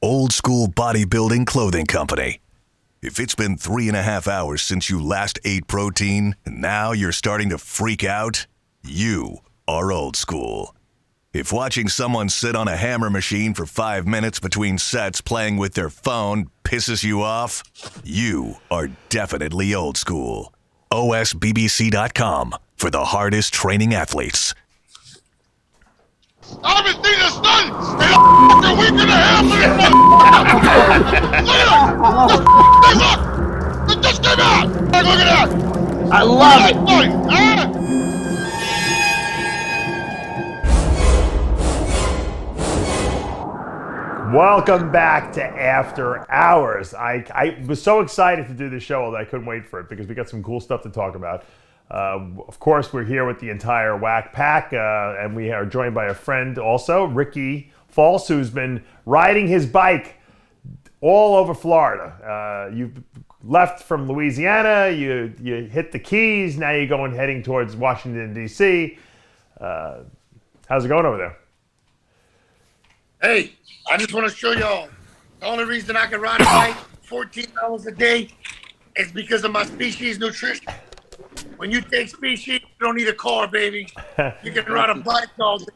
Old School Bodybuilding Clothing Company. If it's been 3.5 hours since you last ate protein and now you're starting to freak out, you are old school. If watching someone sit on a hammer machine for 5 minutes between sets playing with their phone pisses you off, you are definitely old school. OSBBC.com for the hardest training athletes. I haven't seen the sun in a week and a half. Look! It just came out! Look at that! I love it! Welcome back to After Hours. I was so excited to do this show that I couldn't wait for it because we got some cool stuff to talk about. Of course, we're here with the entire Whack Pack, and we are joined by a friend also, Ricky False, who's been riding his bike all over Florida. You've left from Louisiana, you hit the Keys, now you're heading towards Washington, D.C. How's it going over there? Hey, I just want to show y'all, the only reason I can ride a bike 14 hours a day is because of my species nutrition. When you take species, you don't need a car, baby. You can ride a bike all day.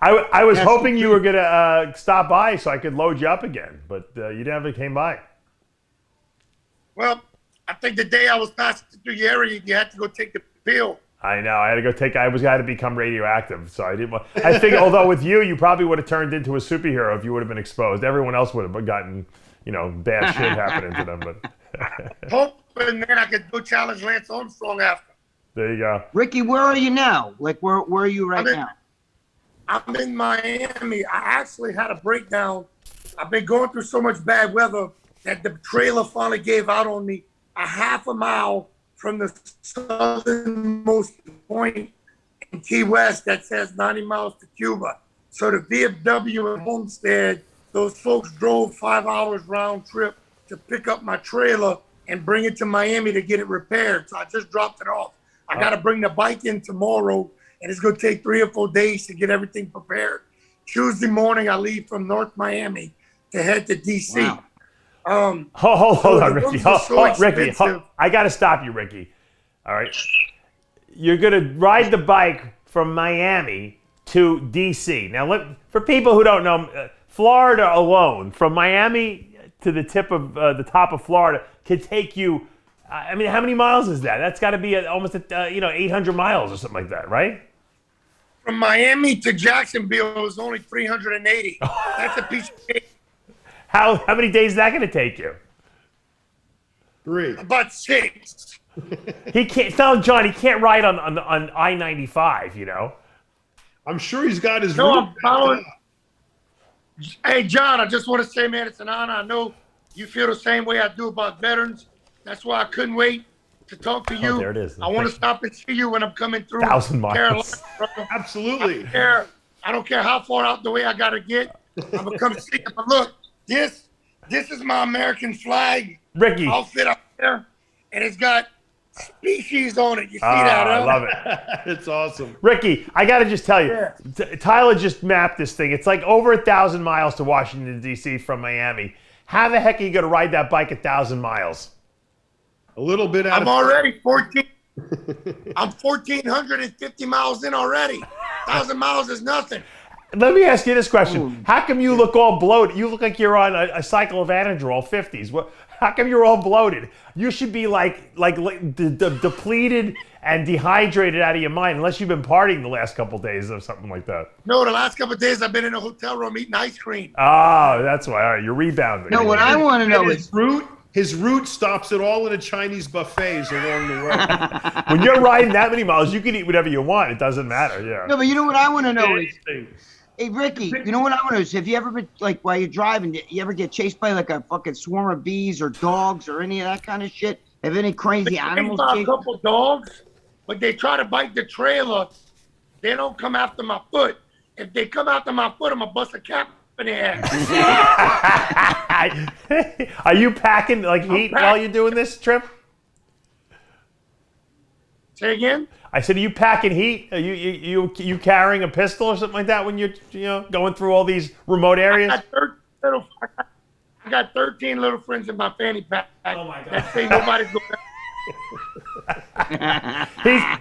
I was hoping you were going to stop by so I could load you up again, but you never came by. Well, I think the day I was passing through your area, you had to go take the pill. I know. I had to go I had to become radioactive, so I didn't want. I think, although with you probably would have turned into a superhero if you would have been exposed. Everyone else would have gotten, bad shit happening to them. But hoping then I could go challenge Lance Armstrong after. There you go. Ricky, where are you now? Like, where are you now? I'm in Miami. I actually had a breakdown. I've been going through so much bad weather that the trailer finally gave out on me a half a mile from the southernmost point in Key West that says 90 miles to Cuba. So the VFW and Homestead, those folks drove 5 hours round trip to pick up my trailer and bring it to Miami to get it repaired. So I just dropped it off. I got to bring the bike in tomorrow, and it's going to take 3 or 4 days to get everything prepared. Tuesday morning, I leave from North Miami to head to D.C. Wow. Hold on, Ricky. Ricky, I got to stop you, Ricky. All right. You're going to ride the bike from Miami to D.C. Now, for people who don't know, Florida alone, from Miami to the tip of the top of Florida, could take you. I mean, how many miles is that? That's got to be almost 800 miles or something like that, right? From Miami to Jacksonville is only 380. That's a piece of cake. How many days is that going to take you? 3. About 6. He can't. Tell John he can't ride on I-95. I'm sure he's got his. No, I'm following. Hey, John, I just want to say, man, it's an honor. I know you feel the same way I do about veterans. That's why I couldn't wait to talk to you. There it is. I want to stop and see you when I'm coming through 1,000 miles. Carolina, brother. Absolutely. I don't care how far out the way I got to get. I'm going to come see you. But look, this is my American flag Ricky. outfit up there, and it's got species on it. You see that? I love it. It's awesome. Ricky, I got to just tell you, Yeah. Tyler just mapped this thing. It's like over 1,000 miles to Washington, D.C. from Miami. How the heck are you going to ride that bike 1,000 miles? A little bit out I'm already 14. I'm 1,450 miles in already. 1,000 miles is nothing. Let me ask you this question. How come you look all bloated? You look like you're on a cycle of Anadrol 50s. How come you're all bloated? You should be like depleted and dehydrated out of your mind, unless you've been partying the last couple of days or something like that. No, the last couple of days I've been in a hotel room eating ice cream. Oh, that's why. All right, you're rebounding. No, what I want to know is his route stops it all in a Chinese buffets along the way. When you're riding that many miles, you can eat whatever you want. It doesn't matter. Yeah. no, but you know what I want to know is, hey Ricky, you know what I want to know is, have you ever been, like, while you're driving, you ever get chased by like a fucking swarm of bees or dogs or any of that kind of shit? Have any crazy animals A chased? couple dogs, but they try to bite the trailer. They don't come after my foot. If they come after my foot, I'm gonna bust a cap in their ass. Are you packing like heat while you're doing this trip? Say again? I said, are you packing heat? Are you carrying a pistol or something like that when you're going through all these remote areas? I got 13 little friends in my fanny pack. Oh my God. That say nobody's going to.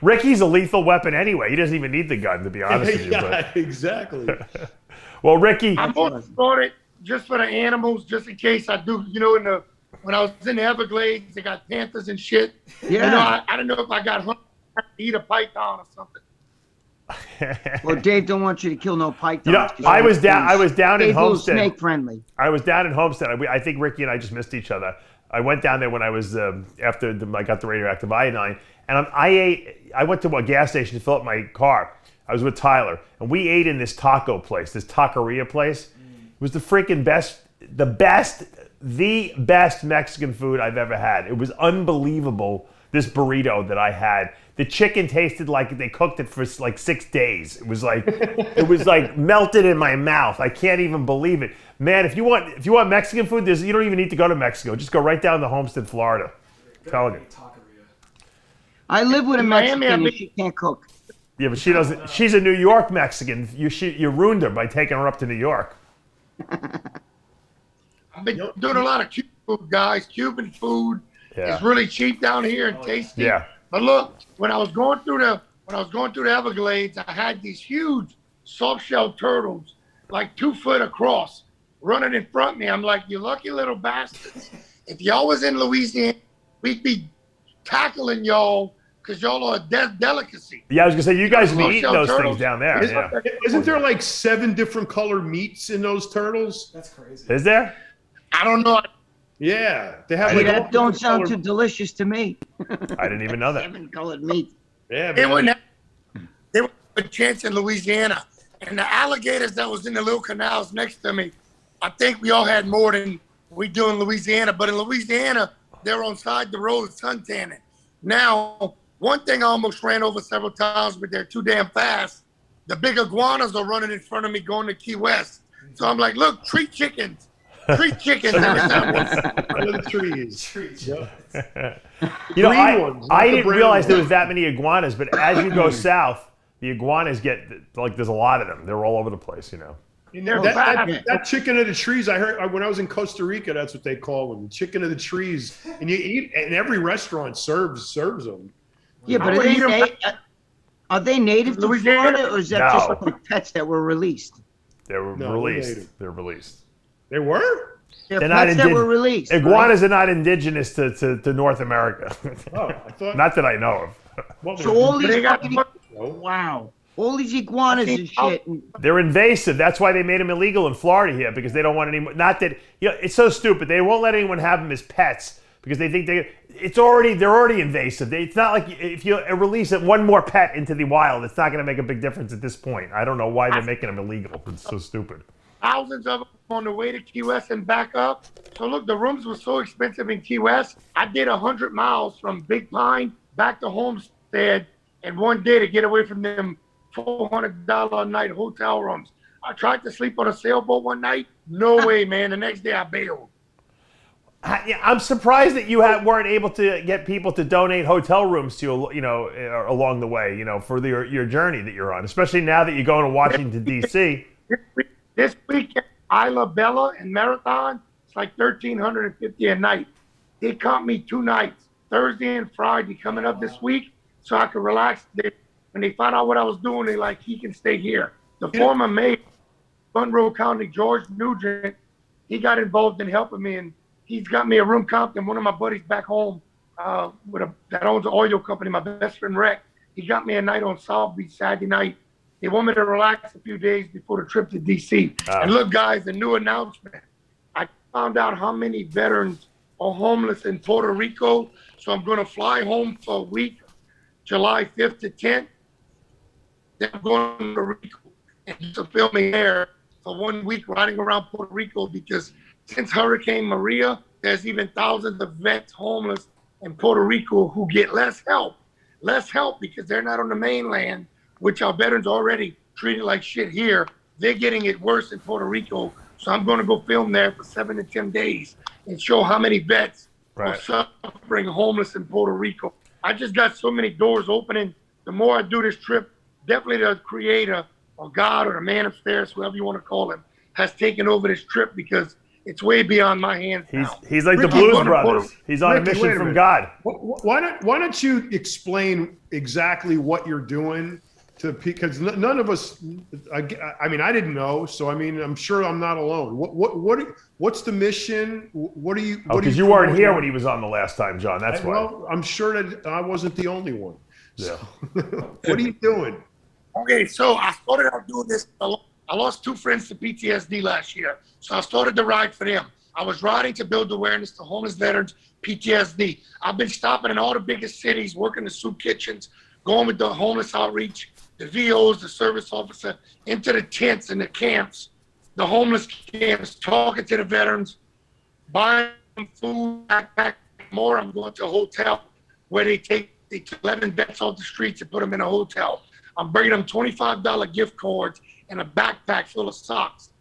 Ricky's a lethal weapon anyway. He doesn't even need the gun, to be honest with you. Yeah, exactly. Well, Ricky, I'm going to start it just for the animals, just in case I do. When I was in the Everglades, they got panthers and shit. Yeah. I don't know if I got hungry to eat a python or something. Well, Dave don't want you to kill no pythons. I was down in Dave's Homestead. snake friendly. I was down in Homestead. I think Ricky and I just missed each other. I went down there when I was after I got the radioactive iodine, and I went to a gas station to fill up my car. I was with Tyler, and we ate in this taco place, this taqueria place. It was the freaking best Mexican food I've ever had. It was unbelievable, this burrito that I had. The chicken tasted like they cooked it for like 6 days. It was like melted in my mouth. I can't even believe it. Man, if you want Mexican food, you don't even need to go to Mexico. Just go right down to Homestead, Florida. Telling you. I live with a Mexican Miami, and she can't cook. Yeah, but she doesn't. She's a New York Mexican. You ruined her by taking her up to New York. I've been doing a lot of Cuban food, guys. Cuban food is really cheap down here and tasty. Yeah. But look, when I was going through the Everglades, I had these huge soft-shell turtles, like 2 foot across, running in front of me. I'm like, you lucky little bastards. If y'all was in Louisiana, we'd be tackling y'all because y'all are a delicacy. Yeah, I was gonna say you guys be eating those turtles. things down there. Isn't there like 7 different color meats in those turtles? That's crazy. Is there? I don't know. Yeah, they have Hey, like that don't sound too delicious to me. I didn't even know that. 7 colored meat. Yeah, They man. wouldn't have a chance in Louisiana. And the alligators that was in the little canals next to me, I think we all had more than we do in Louisiana. But in Louisiana, they're on side the road sun tanning. Now, one thing I almost ran over several times, but they're too damn fast. The big iguanas are running in front of me going to Key West. So I'm like, look, treat chickens. Treat chickens. Under the trees. I didn't realize there was that many iguanas, but as you go south, the iguanas get, like, there's a lot of them. They're all over the place, That chicken of the trees, I heard when I was in Costa Rica, that's what they call them, the chicken of the trees. And you eat, and every restaurant serves them. Yeah, but are they native to Florida, or is that just like pets that were released? They were released. They're released. They were? They're pets that were released. Iguanas are not indigenous to North America. Oh, I thought. Not that I know of. So all these wow. All these iguanas and shit. They're invasive. That's why they made them illegal in Florida here, because they don't want any. Not that it's so stupid. They won't let anyone have them as pets because they think they're already invasive. It's not like if you release one more pet into the wild, it's not going to make a big difference at this point. I don't know why they're making them illegal. It's so stupid. Thousands of them on the way to Key West and back up. So look, the rooms were so expensive in Key West. I did 100 miles from Big Pine back to Homestead in one day to get away from them $400 a night hotel rooms. I tried to sleep on a sailboat one night. No way, man. The next day I bailed. I'm surprised that you weren't able to get people to donate hotel rooms to you, along the way, for your journey that you're on, especially now that you're going to Washington, D.C. This weekend, Isla Bella and Marathon, it's like $1,350 a night. They caught me 2 nights, Thursday and Friday coming up this week, so I could relax. When they found out what I was doing, they like, he can stay here. The former mayor, Monroe County, George Nugent, he got involved in helping me, and he's got me a room comp. And one of my buddies back home that owns an oil company, my best friend Rex, he got me a night on South Beach Saturday night. They want me to relax a few days before the trip to D.C. And look, guys, a new announcement. I found out how many veterans are homeless in Puerto Rico, so I'm going to fly home for a week, July 5th to 10th. Then I'm going to Puerto Rico and do some filming there for 1 week, riding around Puerto Rico, because since Hurricane Maria, there's even thousands of vets homeless in Puerto Rico who get less help because they're not on the mainland, which our veterans already treated like shit here. They're getting it worse in Puerto Rico. So I'm going to go film there for 7 to 10 days and show how many vets are suffering homeless in Puerto Rico. I just got so many doors opening. The more I do this trip, definitely the creator or God or the man upstairs, whoever you want to call him, has taken over this trip, because it's way beyond my hands now. He's like Ricky, the Blues what- Brothers. He's on a Ricky, wait mission a from minute. God. Why don't you explain exactly what you're doing to, because none of us, I mean, I didn't know, so I mean, I'm sure I'm not alone. What's the mission? What are you? Because you weren't here when he was on the last time, John. That's why. Well, I'm sure that I wasn't the only one. Yeah. What are you doing? Okay, so I started out doing this. I lost 2 friends to PTSD last year, so I started to ride for them. I was riding to build awareness to homeless veterans, PTSD. I've been stopping in all the biggest cities, working the soup kitchens, going with the homeless outreach, the VOs, the service officer, into the tents and the camps, the homeless camps, talking to the veterans, buying them food, backpack, more. I'm going to a hotel where they take 11 vets off the streets and put them in a hotel. I'm bringing them $25 gift cards and a backpack full of socks,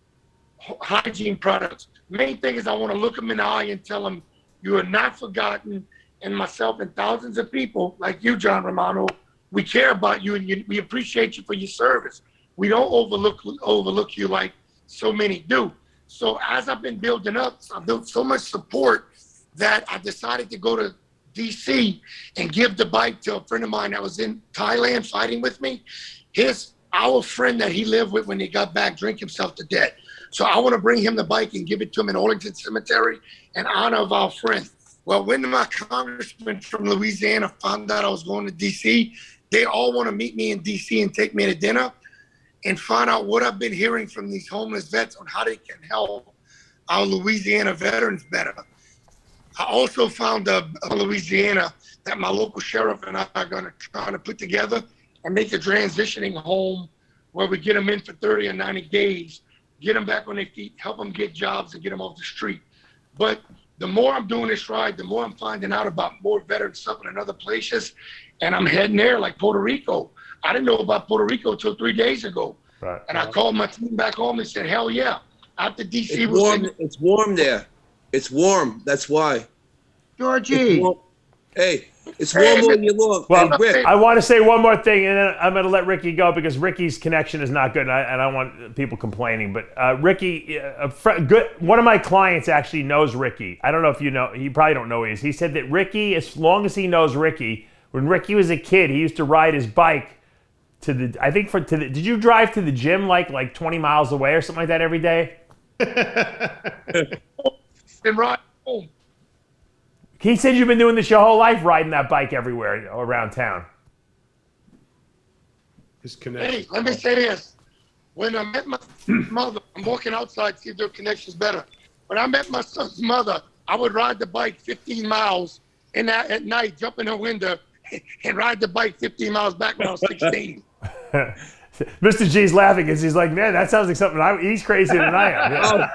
hygiene products. Main thing is I want to look them in the eye and tell them you are not forgotten, and myself and thousands of people like you, John Romano, we care about you and we appreciate you for your service. We don't overlook you like so many do. So as I've been building up, I built so much support that I decided to go to DC and give the bike to a friend of mine that was in Thailand fighting with me. Our friend that he lived with when he got back drank himself to death. So I want to bring him the bike and give it to him in Arlington Cemetery in honor of our friend. Well, when my congressman from Louisiana found out I was going to DC, they all want to meet me in DC and take me to dinner and find out what I've been hearing from these homeless vets on how they can help our Louisiana veterans better. I also found a Louisiana that my local sheriff and I are going to try to put together and make a transitioning home where we get them in for 30 or 90 days, get them back on their feet, help them get jobs and get them off the street. But the more I'm doing this ride, the more I'm finding out about more veterans suffering in other places. And I'm heading there like Puerto Rico. I didn't know about Puerto Rico until 3 days ago. Right. And I called my team back home and said, hell yeah. After DC it's warm. It's warm there. It's warm. That's why. Georgie. Hey, it's warm where you look. Well, hey, Rick. I want to say one more thing, and then I'm going to let Ricky go because Ricky's connection is not good, and I don't want people complaining. But Ricky, one of my clients actually knows Ricky. I don't know if you know. You probably don't know who he is. He said that Ricky, as long as he knows Ricky, when Ricky was a kid, he used to ride his bike to the. Did you drive to the gym like 20 miles away or something like that every day? And ride home. He said you've been doing this your whole life, riding that bike everywhere around town. His connection. Hey, let me say this. When I met my mother, I'm walking outside to see if their connection's better. When I met my son's mother, I would ride the bike 15 miles at night, jump in her window, and ride the bike 15 miles back when I was 16. Mr. G's laughing because he's like, man, that sounds like something he's crazier than I am. Yeah.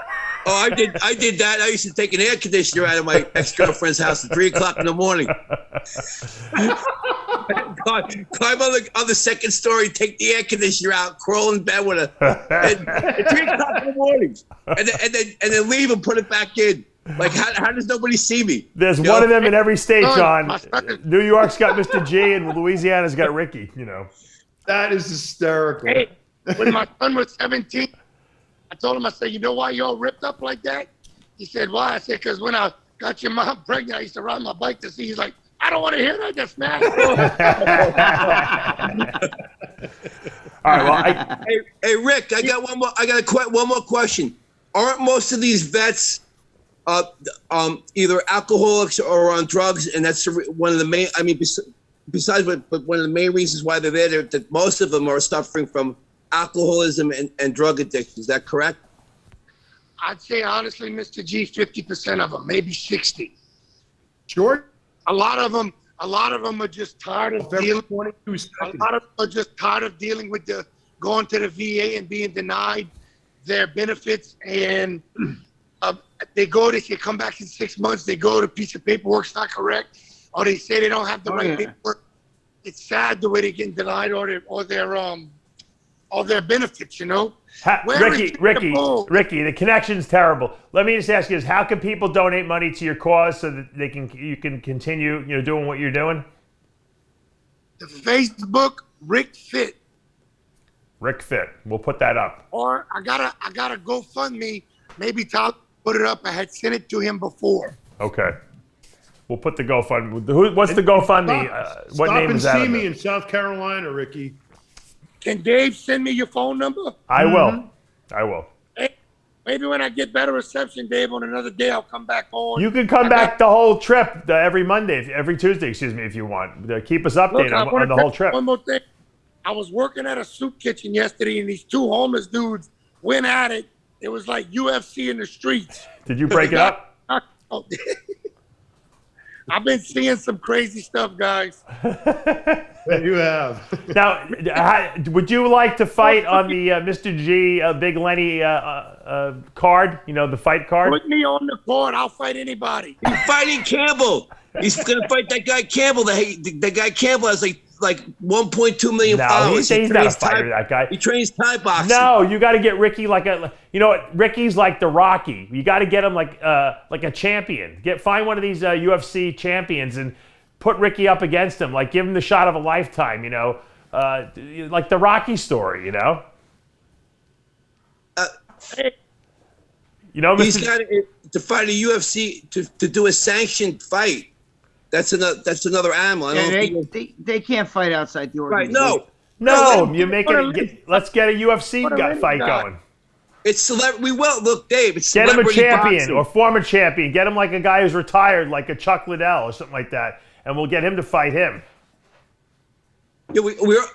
I did that. I used to take an air conditioner out of my ex-girlfriend's house at 3 o'clock in the morning. Climb on the second story, take the air conditioner out, crawl in bed with her at 3 o'clock in the morning, and then leave and put it back in. Like, how does nobody see me? There's one of them in every state, John. New York's got Mr. G, and Louisiana's got Ricky. You know. That is hysterical. Hey, when my son was 17, I told him, I said, you know why you're all ripped up like that? He said, why? I said, because when I got your mom pregnant, I used to ride my bike to see. He's like, I don't want to hear that. That's mad. All right. Well, hey, Rick, I got one more question. Aren't most of these vets either alcoholics or on drugs? And that's one of the main. I mean, besides, but one of the main reasons why they're there, that most of them are suffering from alcoholism and drug addiction. Is that correct? I'd say honestly, Mr. G, 50% of them, maybe 60. Sure. A lot of them are just tired of dealing. A lot of them are just tired of dealing with going to the VA and being denied their benefits, and they come back in 6 months. They go to a piece of paperwork's not correct, or they say they don't have the right paperwork. It's sad the way they're getting denied all their benefits, you know. Ricky, the connection's terrible. Let me just ask you this: how can people donate money to your cause so that you can continue, doing what you're doing? The Facebook Rick Fit. Rick Fit. We'll put that up. Or I gotta GoFundMe. Maybe Tyler put it up. I had sent it to him before. Okay. We'll put the GoFundMe. What's the GoFundMe? What name is that? Stop and see me in South Carolina, Ricky. Can Dave send me your phone number? I will. I will. Hey, maybe when I get better reception, Dave, on another day, I'll come back on. You can come back the whole trip, every Tuesday, excuse me, if you want. Keep us updated on the whole trip. One more thing. I was working at a soup kitchen yesterday, and these two homeless dudes went at it. It was like UFC in the streets. Did you break it up? I've been seeing some crazy stuff, guys. That you have. Now, would you like to fight on the Mr. G Big Lenny card? You know, the fight card? Put me on the card. I'll fight anybody. He's fighting Campbell. He's gonna fight that guy Campbell. The guy Campbell has like 1.2 million followers. He's not a fighter, that guy. He trains Thai boxing. No, you got to get Ricky you know what? Ricky's like the Rocky. You got to get him like a champion. Find one of these UFC champions and put Ricky up against him. Like give him the shot of a lifetime. You know, like the Rocky story. You know. You know, he's got to fight a UFC to do a sanctioned fight. That's another animal. They can't fight outside the organization. Right? No. You make it. Let's get a UFC fight going. It's celebrity. Look, Dave. It's get him a champion boxing. or former champion. Get him like a guy who's retired, like a Chuck Liddell or something like that, and we'll get him to fight him. Yeah,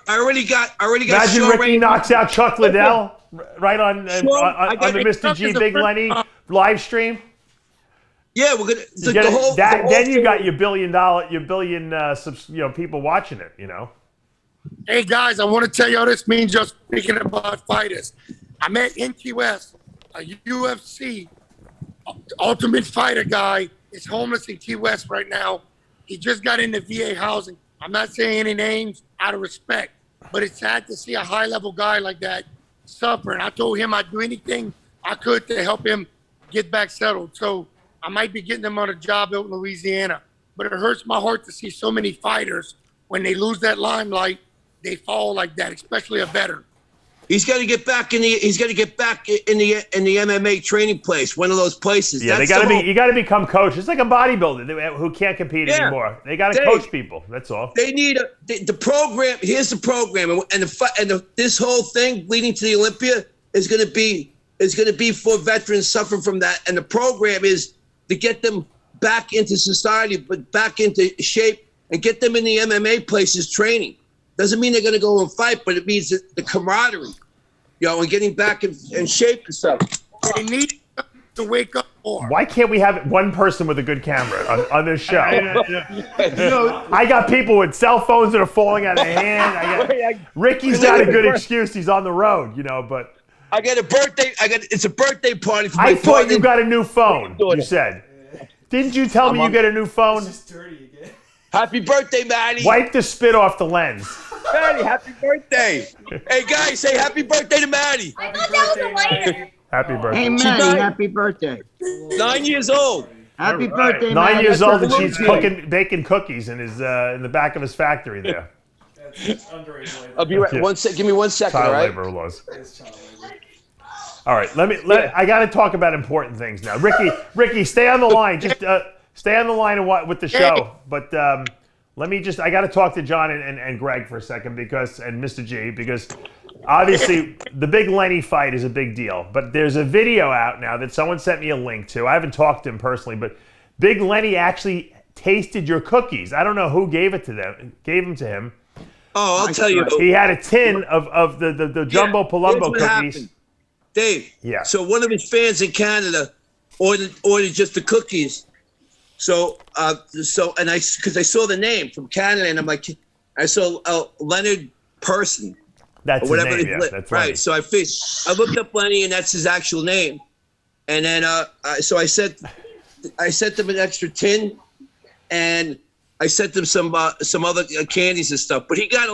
I already got. Imagine Ricky knocks out Chuck Liddell right on the Mr. G Big Lenny live stream. Yeah, we're gonna. Then you got your billion people watching it. You know. Hey guys, I want to tell you how this means. Just speaking about fighters, I met in Key West a UFC Ultimate Fighter guy. Is homeless in Key West right now. He just got into VA housing. I'm not saying any names out of respect, but it's sad to see a high-level guy like that suffer. And I told him I'd do anything I could to help him get back settled. So I might be getting him on a job out in Louisiana. But it hurts my heart to see so many fighters, when they lose that limelight, they fall like that, especially a veteran. He's got to get back in the MMA training place, one of those places. Yeah, you got to become coach. It's like a bodybuilder who can't compete anymore. They got to coach people. That's all. They need the program. Here's the program, this whole thing leading to the Olympia is going to be for veterans suffering from that. And the program is to get them back into society, but back into shape, and get them in the MMA places training. Doesn't mean they're going to go and fight, but it means the camaraderie, and getting back in shape and stuff. They need to wake up more. Why can't we have one person with a good camera on this show? I got people with cell phones that are falling out of their hand. Ricky's got a good excuse. He's on the road, but. I got a birthday. It's a birthday party for my I thought you got a new phone, you said. Didn't you tell me you got a new phone? It's just dirty again. Happy birthday, Maddie. Wipe the spit off the lens. Maddie, happy birthday. Hey, guys, say happy birthday to Maddie. Happy birthday, Maddie. Happy birthday. Hey, Maddie, happy birthday. 9 years old. Happy birthday, 9 years old, and Maddie. she's baking cookies in the back of his factory there. That's underage labor. I'll be right. Give me 1 second, Child all right? labor laws. It's child labor. All right, I got to talk about important things now. Ricky, stay on the line. Just stay on the line with the show. But I got to talk to John and Greg for a second and Mr. G, because obviously the big Lenny fight is a big deal. But there's a video out now that someone sent me a link to. I haven't talked to him personally, but Big Lenny actually tasted your cookies. I don't know who gave them to him. Oh, I'll tell you. He had a tin of the jumbo Palumbo cookies. Happened. Dave. Yeah. So one of his fans in Canada ordered just the cookies. So because I saw the name from Canada, and I'm like, I saw Leonard Person. That's or whatever his name, yeah. That's right. So I looked up Lenny, and that's his actual name. And then so I sent them an extra tin, and I sent them some other candies and stuff. But he got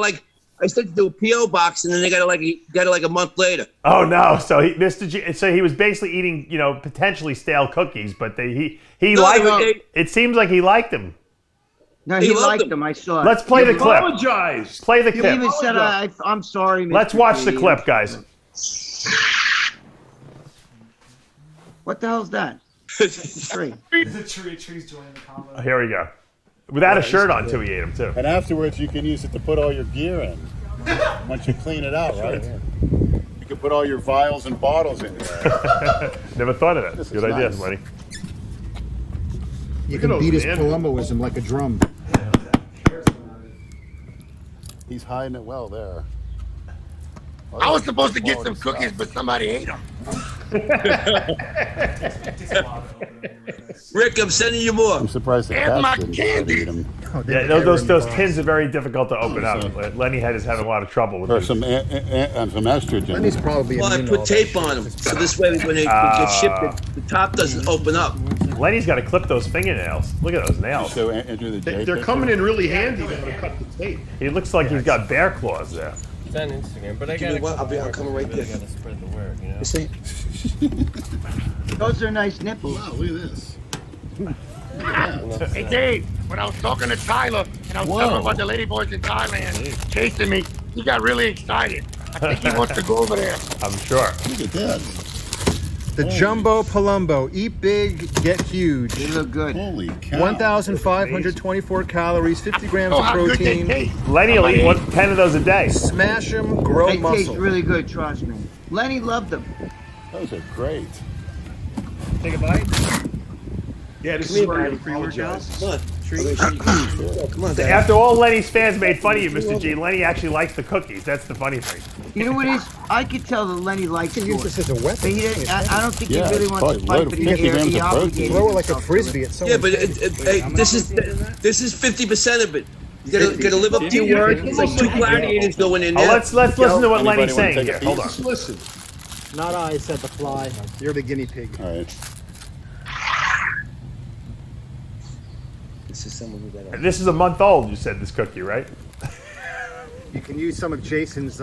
I sent it to a PO box, and then they got it a month later. Oh no! So Mr. G, so he was basically eating, potentially stale cookies, but he liked them. It seems like he liked them. No, he liked them. I saw it. Let's play the clip. Apologize. Play the You clip. even said, I'm sorry, Mr. Let's watch G. the clip, guys. What the hell's that? Tree. The trees joining the combo. Here we go. Without a shirt on, too, he ate them, too. And afterwards, you can use it to put all your gear in. Once you clean it out, right? You can put all your vials and bottles in there. Never thought of that. This is Good idea, nice. Lenny. You can beat his Palumboism like a drum. He's hiding it well there. I was supposed to get some cookies, but somebody ate them. Rick, I'm sending you more. I'm surprised the And my cats didn't candy. eat them. Yeah, those tins are very difficult to open up. Lenny is having a lot of trouble with Or these. some estrogen. Lenny's probably Well, I immune to all put that tape shit. on them, so this way when they get shipped, the top doesn't open up. Lenny's got to clip those fingernails. Look at those nails. So enter the J They're picture. coming in really handy though to cut the tape. He looks like he's got bear claws there. It's on Instagram, but I Give me got one, I'm coming right there. gotta spread the word, you know? You see? Those are nice nipples. Wow, look at this. Hey, Dave, when I was talking to Tyler and I was telling him about the ladyboys in Thailand chasing me, he got really excited. I think he wants to go over there. I'm sure. Look at that. The Jumbo Palumbo. Eat big, get huge. They look good. Holy cow. 1,524 calories, 50 grams Oh, of how good they protein. taste. Lenny will eat 10 of those a day. Smash them, grow They taste muscle. really good, trust me. Lenny loved them. Those are great. Take a bite. Yeah, this is where he apologizes. Come on. Come on, Dad. After all Lenny's fans made fun of you, Mr. G, Lenny actually likes the cookies. That's the funny thing. You know what it is? I could tell that Lenny likes You can use sports. this as a weapon. But he didn't, I don't think Yeah, he really it's wants to probably fight, loaded but with he 50 grams of protein. obligated Throw it like a himself to frisbee it. at Yeah, someone. but hey, this is 50% of it. You gotta live up to your word. It's like two gladiators going in Oh, there. let's listen to what Anybody Lenny's wanna saying take a here. Hold on. Just listen. Not I, said the fly. You're the guinea pig. All right. This is someone who got This is a month old, you said, this cookie, right? You can use some of Jason's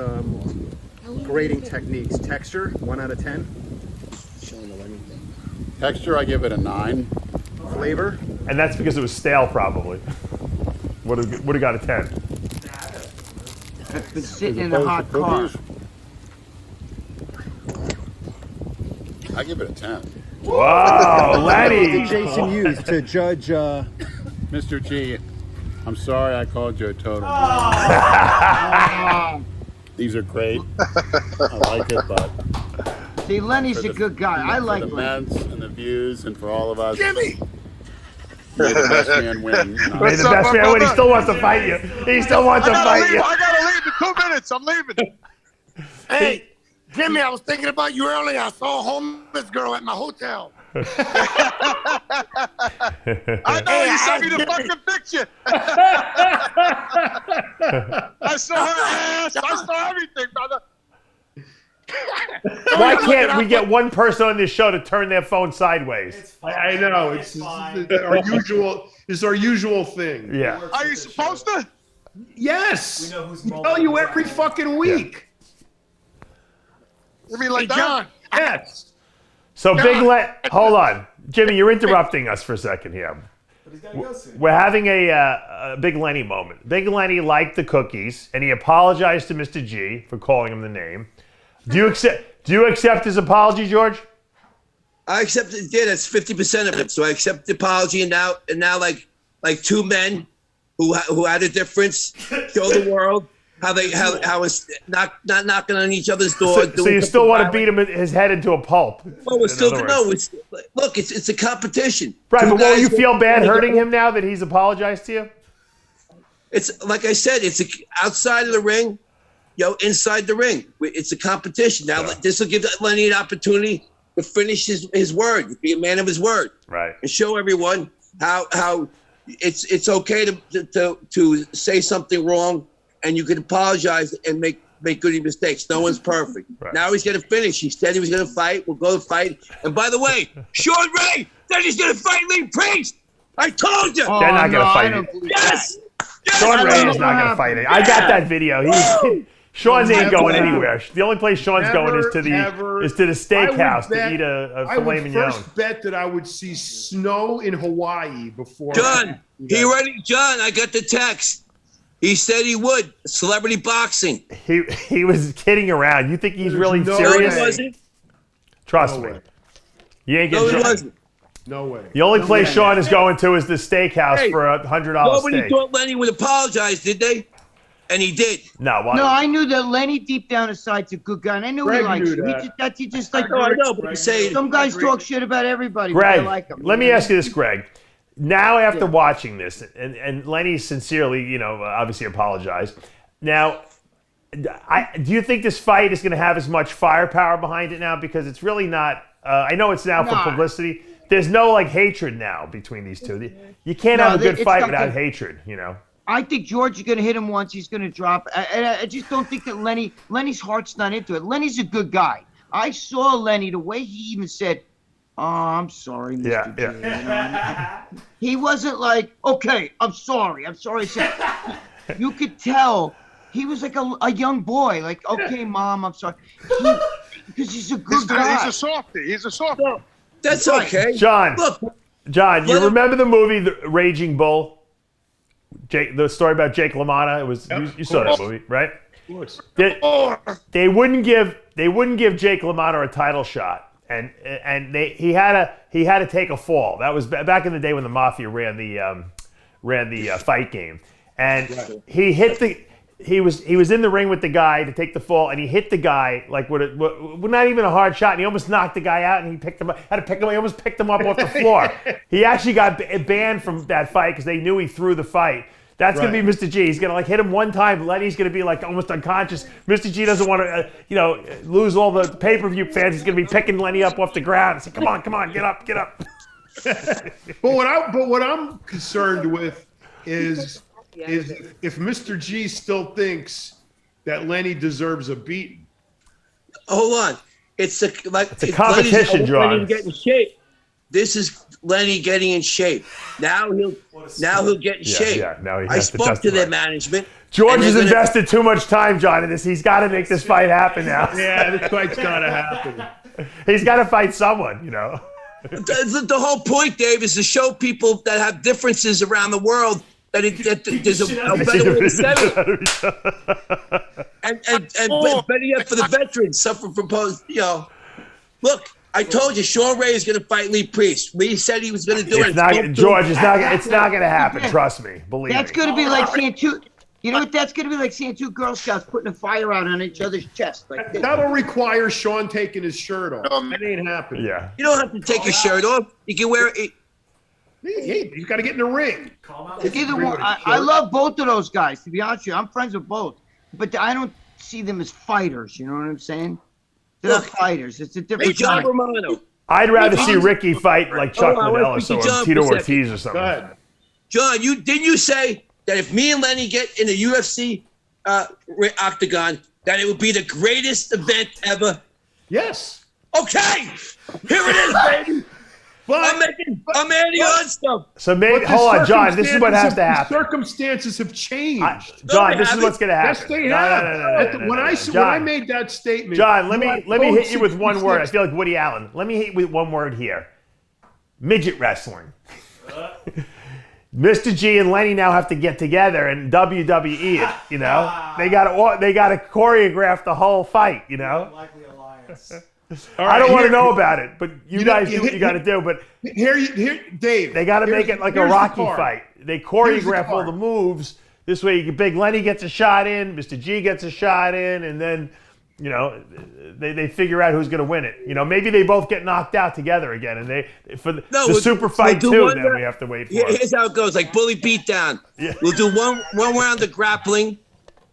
grading techniques. Texture, 1 out of 10. showing the Lenny thing. Texture, I give it a 9. Flavor, And that's because it was stale, probably. Would have got a 10. That's been sitting in As a opposed hot to car. cookies, I give it a 10. Whoa, what did Lenny! Jason use to judge? Mr. G, I'm sorry I called you a total. These are great. I like it, but See, Lenny's a good guy. I like for the Lenny. Mets and the views and for all of us, Jimmy! may the best man win. And May the best man win. He still wants to fight you. He still wants to fight you. I gotta leave in 2 minutes. I'm leaving. Hey, Jimmy, I was thinking about you earlier. I saw a homeless girl at my hotel. I know Hey, you sent me the Jimmy. fucking picture. I saw her ass. I saw everything, brother. Why can't we get one person on this show to turn their phone sideways? It's fine. I know it's fine. our usual. It's our usual thing. Yeah. Are you supposed to? Yes. We know who's We rolling tell you who's every not. fucking week. You mean Hey, like that? John, Yes. So hold on. Jimmy, you're interrupting us for a second here. But he's gotta go soon. We're having a Big Lenny moment. Big Lenny liked the cookies, and he apologized to Mr. G for calling him the name. Do you accept his apology, George? I accept it. Yeah, that's 50% of it. So I accept the apology, and now like two men who had a difference show the world how it's not knocking on each other's door. So you still want to beat him his head into a pulp? Well, we're still other no. words. It's a competition. Right, Two but will guys you go- feel bad hurting him now that he's apologized to you? It's like I said. It's outside of the ring, inside the ring. It's a competition. Now this will give Lenny an opportunity to finish his word, be a man of his word, Right. and show everyone how it's okay to say something wrong, and you can apologize and make good mistakes. No one's perfect. Right. Now he's gonna finish. He said he was gonna fight. We'll go to fight. And by the way, Sean Ray said he's gonna fight Lee Priest. I told you. Oh, They're not gonna no, fight I don't you. believe Yes. Sean I Ray don't is know not what going to fight happened. it. I got that video. Sean's ain't going anywhere. The only place Sean's going is to the steakhouse to eat a I filet would mignon. first bet that I would see snow in Hawaii before. John, John, I got the text. He said he would. Celebrity boxing. He was kidding around. You think he's really no serious? No, he wasn't. Trust No me. way. You ain't No, getting he Sean. wasn't. No way. The only place Sean is going to is the steakhouse Hey, for $100 Nobody steak. thought Lenny would apologize, did they? And he did. No, why? No, I knew that Lenny deep down inside's a good guy, and I knew Greg he likes knew you. that. He just like. No, I know, but he's saying Some guys talk shit about everybody, but Greg, they like him. let me ask you this, Greg. Now, after Yeah. watching this, and Lenny sincerely, obviously apologized. Now, do you think this fight is going to have as much firepower behind it now? Because it's really not. I know it's now for publicity. There's no hatred now between these two. You can't have a good fight without hatred. I think George is going to hit him once. He's going to drop. I just don't think that Lenny's heart's not into it. Lenny's a good guy. I saw Lenny, the way he even said, "Oh, I'm sorry, Mr. J." He wasn't like, "Okay, I'm sorry. I'm sorry." You could tell he was like a young boy. Like, "Okay, Mom, I'm sorry." Because he's a good guy. He's a softie. He's a softie. That's okay. John, you remember the movie The Raging Bull? The story about Jake LaMotta. It was you saw that movie, right? Of course. They wouldn't give Jake LaMotta a title shot, and he had to take a fall. That was back in the day when the Mafia ran the fight game, and he was in the ring with the guy to take the fall, and he hit the guy with not even a hard shot, and he almost knocked the guy out, and he picked him up. He almost picked him up off the floor. He actually got banned from that fight because they knew he threw the fight. That's going to be Mr. G. He's going to hit him one time. Lenny's going to be almost unconscious. Mr. G doesn't want to lose all the pay-per-view fans. He's going to be picking Lenny up off the ground and say, come on, get up. But what I'm concerned with is if Mr. G still thinks that Lenny deserves a beating. Hold on. It's a competition, John. Lenny get in shape. This is Lenny getting in shape. Now he'll get in shape. Yeah, now he I has to spoke to their justify. management. George has invested too much time, John, in this. He's got to make this fight happen now. Yeah, this fight's got to happen. He's got to fight someone, The whole point, Dave, is to show people that have differences around the world that there's a better way to settle it. And better yet, for the veterans suffering from look, I told you, Sean Ray is going to fight Lee Priest. Lee said he was going to do it. George, it's not going to happen. Trust me. Believe me. That's going to be like seeing two. You know what? That's going to be like seeing two Girl Scouts putting a fire out on each other's chest. Like this. That'll require Sean taking his shirt off. That ain't happening. Yeah. You don't have to take your shirt off. You can wear it. He's got to get in the ring. Either one. I love both of those guys. To be honest with you, I'm friends with both, but I don't see them as fighters. You know what I'm saying? They're not fighters. It's a different John kind. Romano. I'd rather see Ricky fight like Chuck Liddell or John Tito for a Ortiz or something. Go ahead. John, didn't you say that if me and Lenny get in the UFC octagon, that it would be the greatest event ever? Yes. Okay, here it is, baby. I'm adding on stuff. So maybe, hold on, John. This is what has to happen. Circumstances have changed. John, this is what's going to happen. Yes, they have. When I made that statement, John, let me hit you with one word. I feel like Woody Allen. Let me hit you with one word here. Midget wrestling. Mr. G and Lenny now have to get together and WWE it. They got to choreograph the whole fight. Likely alliance. I don't want to know about it, but you guys do what you got to do. But here, Dave. They got to make it like a Rocky fight. They choreograph all the moves. This way, Big Lenny gets a shot in, Mr. G gets a shot in, and then, they figure out who's going to win it. Maybe they both get knocked out together again, and the super fight too. Then we have to wait for. Here's how it goes: like bully beatdown. Yeah. We'll do one round of grappling.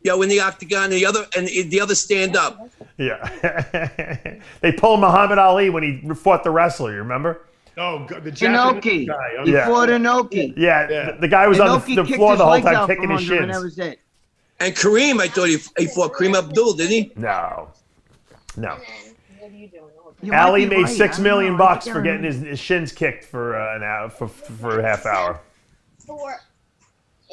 In the octagon, and the other stand up. Yeah. They pulled Muhammad Ali when he fought the wrestler, you remember? Oh, the Japanese guy. He fought Inoki. Yeah, the guy was on the floor the whole time kicking his shins. And that was it. And Kareem, I thought he fought Kareem Abdul, didn't he? No. Ali made $6 million for getting his shins kicked for an hour, for a half hour.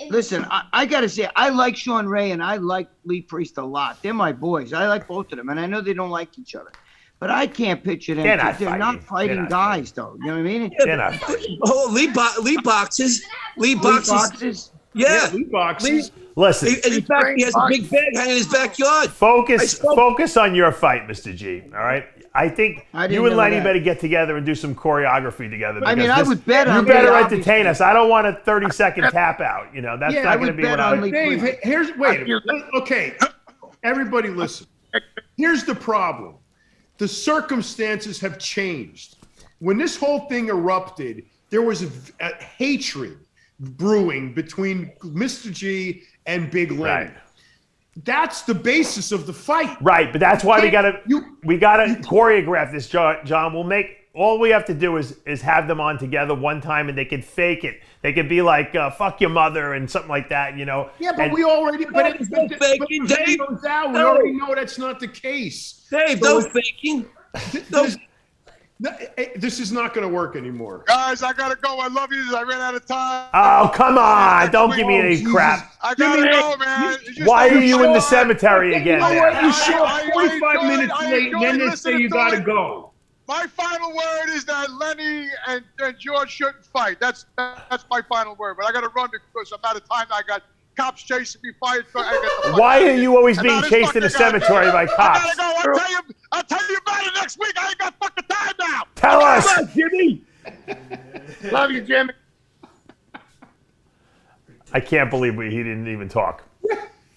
Listen, I got to say, I like Sean Ray and I like Lee Priest a lot. They're my boys. I like both of them, and I know they don't like each other. But I can't picture them. They're not fighting guys, though. You know what I mean? They're not fighting. Oh, Lee boxes. Lee boxes. Yeah. Lee boxes. Listen. In fact, he has a big bag hanging in his backyard. Focus on your fight, Mr. G, all right? I think I didn't you and know Lenny that. better get together and do some choreography together. I mean, because I would bet you on better Lee, entertain obviously. us. I don't want a 30-second tap out. You know, that's Yeah, not I going to would be bet what on I'm. Lee. Dave, okay. Everybody listen. Here's the problem. The circumstances have changed. When this whole thing erupted, there was a hatred brewing between Mr. G and Big Lenny. Right. That's the basis of the fight. Right, but that's why we gotta choreograph this, John. All we have to do is have them on together one time, and they can fake it. They could be like, "Fuck your mother" and something like that, you know. Yeah, but we already. But the faking, Dave. video's out. We No. already know that's not the case. Dave, no faking. This is not going to work anymore. Guys, I gotta go. I love you. I ran out of time. Oh, come on! Don't give me any crap. I gotta go, man. Why are you in the cemetery again? You know what? You show I up 45 minutes late, and then they say listening you to got to it. go. My final word is that Lenny and George shouldn't fight. That's my final word. But I got to run because I'm out of time. I got cops chasing me. Fired. Why are you always being chased in a cemetery by cops? I gotta go. I'll tell you about it next week. I ain't got fucking time now. Tell us. Come on, Jimmy. Love you, Jimmy. I can't believe he didn't even talk.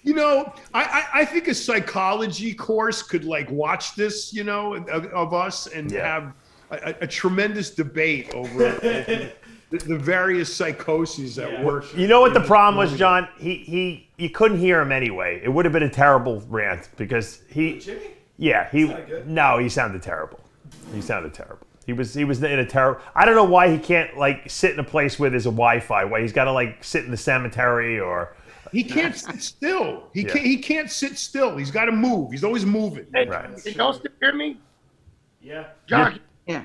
You know, I think a psychology course could like watch this, you know, of us and have a tremendous debate over the various psychoses at work. You know what the problem was, John? You couldn't hear him anyway. It would have been a terrible rant because he sounded terrible. He sounded terrible. He was in a terrible. I don't know why he can't like sit in a place where there's a Wi-Fi. Why he's got to like sit in the cemetery or. He can't sit still. He can't sit still. He's got to move. He's always moving. Hey, Right. Can y'all still hear me? Yeah. John, Yeah.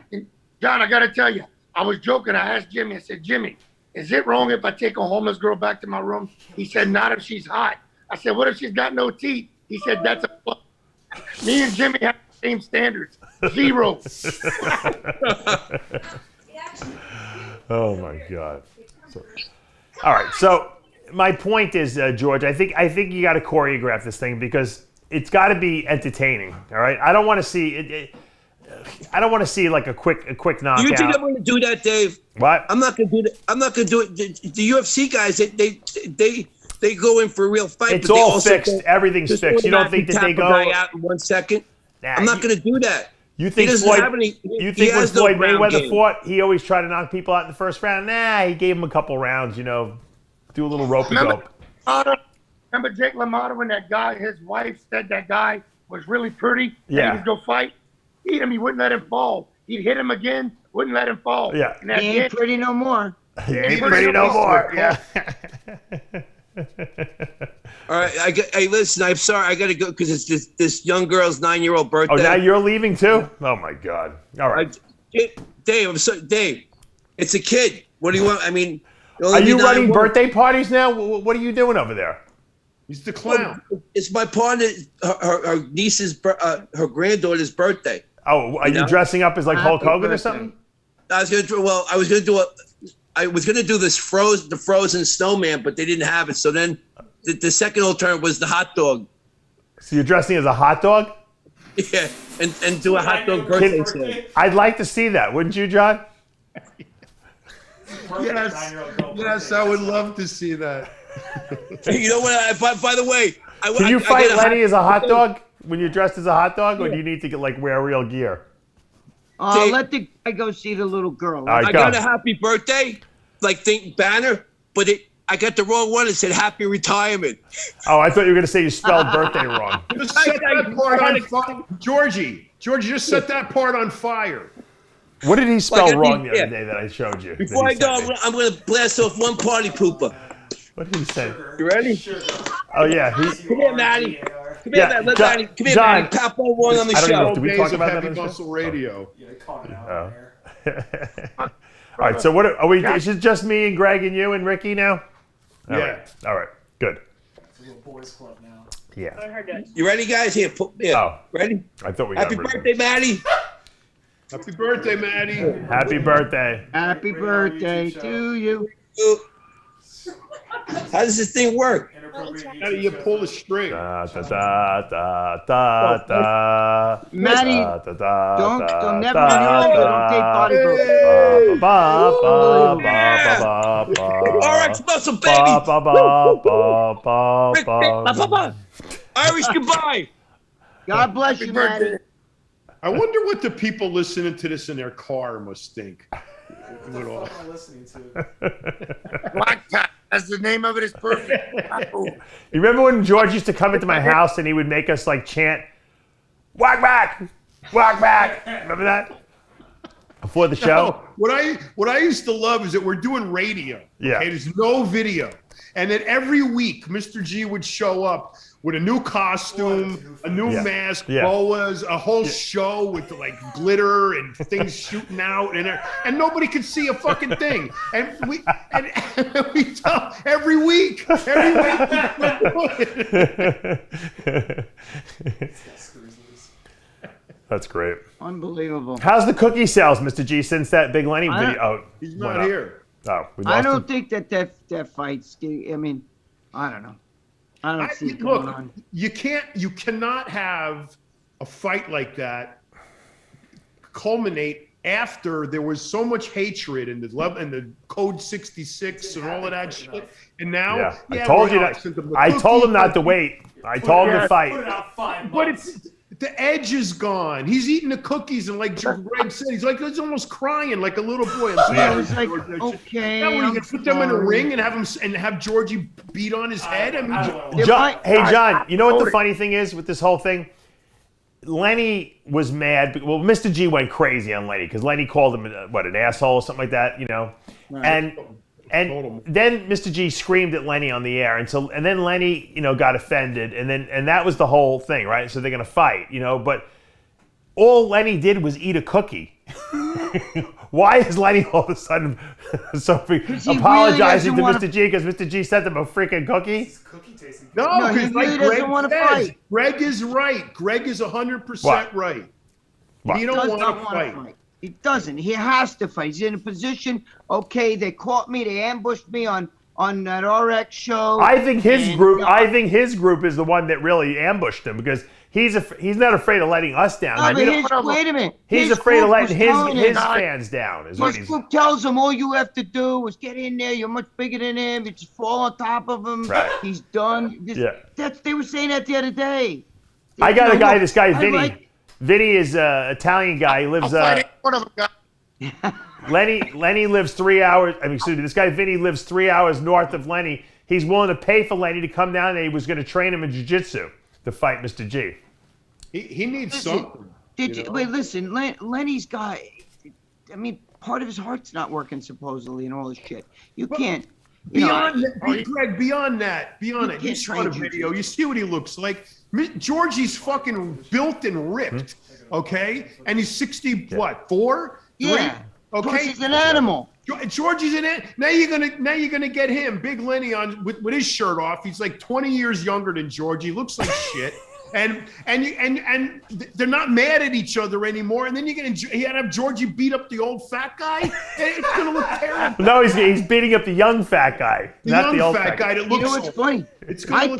John, I got to tell you, I was joking. I asked Jimmy, I said, Jimmy, is it wrong if I take a homeless girl back to my room? He said, not if she's hot. I said, what if she's got no teeth? He said, that's a fuck. Me and Jimmy have the same standards. 0. Oh my God. All right. So my point is, George, I think you got to choreograph this thing because it's got to be entertaining. All right. I don't want to see it. I don't want to see like a quick knockout. Do you think I'm going to do that, Dave? What? I'm not going to do that. I'm not going to do it. The UFC guys, they go in for a real fight. It's but they all also fixed. go, Everything's fixed. You don't think that they tap go? a guy out in 1 second? Nah, I'm not going to do that. You think doesn't Floyd? have any- You he think when has no Floyd ground Mayweather game. fought, he always tried to knock people out in the first round? Nah, he gave him a couple rounds. You know, do a little rope and dope. Remember Jake LaMotta when that guy, his wife said that guy was really pretty? Yeah. And he would go fight. Eat him. He wouldn't let him fall. He'd hit him again. Wouldn't let him fall. Yeah. And at He the ain't end, pretty no more. He ain't pretty no more. Yeah. All right. Hey, listen, I'm sorry. I got to go because it's this young girl's 9-year-old birthday. Oh, now you're leaving too? Oh my God! All right. Dave, I'm sorry. Dave, it's a kid. What do you want? I mean, Are you running birthday parties now? What are you doing over there? He's the clown. It's my partner, her niece's, her granddaughter's birthday. Oh, are you dressing up as like Hulk Hogan or something? I was gonna do the frozen snowman, but they didn't have it. So then the second alternative was the hot dog. So you're dressing as a hot dog? Yeah, and do a hot dog birthday sale. I'd like to see that, wouldn't you, John? Yes, I would love to see that. You know what? By the way, Can you fight Lenny as a hot dog when you're dressed as a hot dog, or do you need to get wear real gear? Let the guy go see the little girl. All right, I got a happy birthday, banner, but I got the wrong one. It said happy retirement. Oh, I thought you were going to say you spelled birthday wrong. Just set that part on fire. Georgie, just set that part on fire. What did he spell wrong the other day that I showed you? Before I go, I'm going to blast off one party pooper. What did he say? You ready? Oh, yeah. Come here, Maddie. Come here, Maddie. Maddie. Come here, John. Maddie. Pop one on the I don't show. know. Did we talk about that Heavy on the show? Muscle Radio. All right, so what are we? Is it just me and Greg and you and Ricky now? All Yeah. right. All right. Good. It's a little boys club now. Yeah. You ready, guys? Here, Oh. ready? I thought we got Happy rid of birthday, Maddie. Happy birthday, Maddie. Happy birthday. Happy birthday to you. How does this thing work? How do you pull the string? Da, da, da, da, da, da. Matty, don't never in your life don't take bodybuilding. RxMuscle, baby. Irish goodbye. God bless you, Matty. I wonder what the people listening to this in their car must think. What am I listening to? Black Pat. That's the name of it. Is perfect. You remember when George used to come into my house and he would make us like chant, "Whack back, whack back." Remember that? Before the show. No, what I used to love is that we're doing radio. Yeah. Okay, there's no video, and that every week Mr. G would show up with a new costume, a new mask, boas, a whole show with like glitter and things shooting out, and nobody could see a fucking thing. And we tell every week. That's great. Unbelievable. How's the cookie sales, Mr. G, since that big Lenny video? Oh, he's not here. Oh, we lost I don't him. think that fight's. I mean, I don't know. I don't see it look, going on. you cannot have a fight like that culminate after there was so much hatred and the Code 66 and all of that shit. And now, I told you that. I told him not to wait. I told him to fight. Put it out 5 But months. the edge is gone. He's eating the cookies, and like Greg said, he's almost crying like a little boy. I was like, okay. Now, what, you I'm gonna put them in a sorry. ring and have Georgie beat on his head? I mean, John, you know what the funny thing is with this whole thing? Lenny was mad. Well, Mr. G went crazy on Lenny because Lenny called him an asshole or something like that, you know. Right. And then Mr. G screamed at Lenny on the air, and then Lenny, you know, got offended, and that was the whole thing, right? So they're gonna fight, you know, but all Lenny did was eat a cookie. Why is Lenny all of a sudden apologizing to Mr. G because Mr. G sent him a freaking cookie? Cookie tasting. no, he because really doesn't want to fight. Greg is right. Greg is 100% What? right. What? He Does don't not want to wanna fight. He doesn't. He has to fight. He's in a position. Okay, they caught me. They ambushed me on that RX show. I think his and, group. I think his group is the one that really ambushed him because he's not afraid of letting us down. No, but wait a minute. He's His afraid of group letting was telling his him- fans down. Is what His he's. group tells him all you have to do is get in there. You're much bigger than him. You just fall on top of him. Right. He's done. They were saying that the other day. I got a guy. This guy I Vinny. like- Vinny is an Italian guy. He lives. One of them guys. Lenny lives 3 hours. I mean, excuse me. This guy Vinny lives 3 hours north of Lenny. He's willing to pay for Lenny to come down there. He was going to train him in jiu-jitsu to fight Mr. G. He needs something. Wait, listen. Lenny's got. I mean, part of his heart's not working supposedly, and all this shit. You can't. Beyond that, you can't saw train the jiu-jitsu. video. You see what he looks like. Georgie's fucking built and ripped, okay? And he's 4? Yeah. Okay. Plus he's an animal. Georgie's in it. Now you're gonna get him, Big Lenny, on with his shirt off. He's like 20 years younger than Georgie. Looks like shit. And they're not mad at each other anymore. And then you're gonna have Georgie beat up the old fat guy. It's gonna look terrible. No, he's beating up the young fat guy, not young the old fat guy that looks. You know what's funny? It's gonna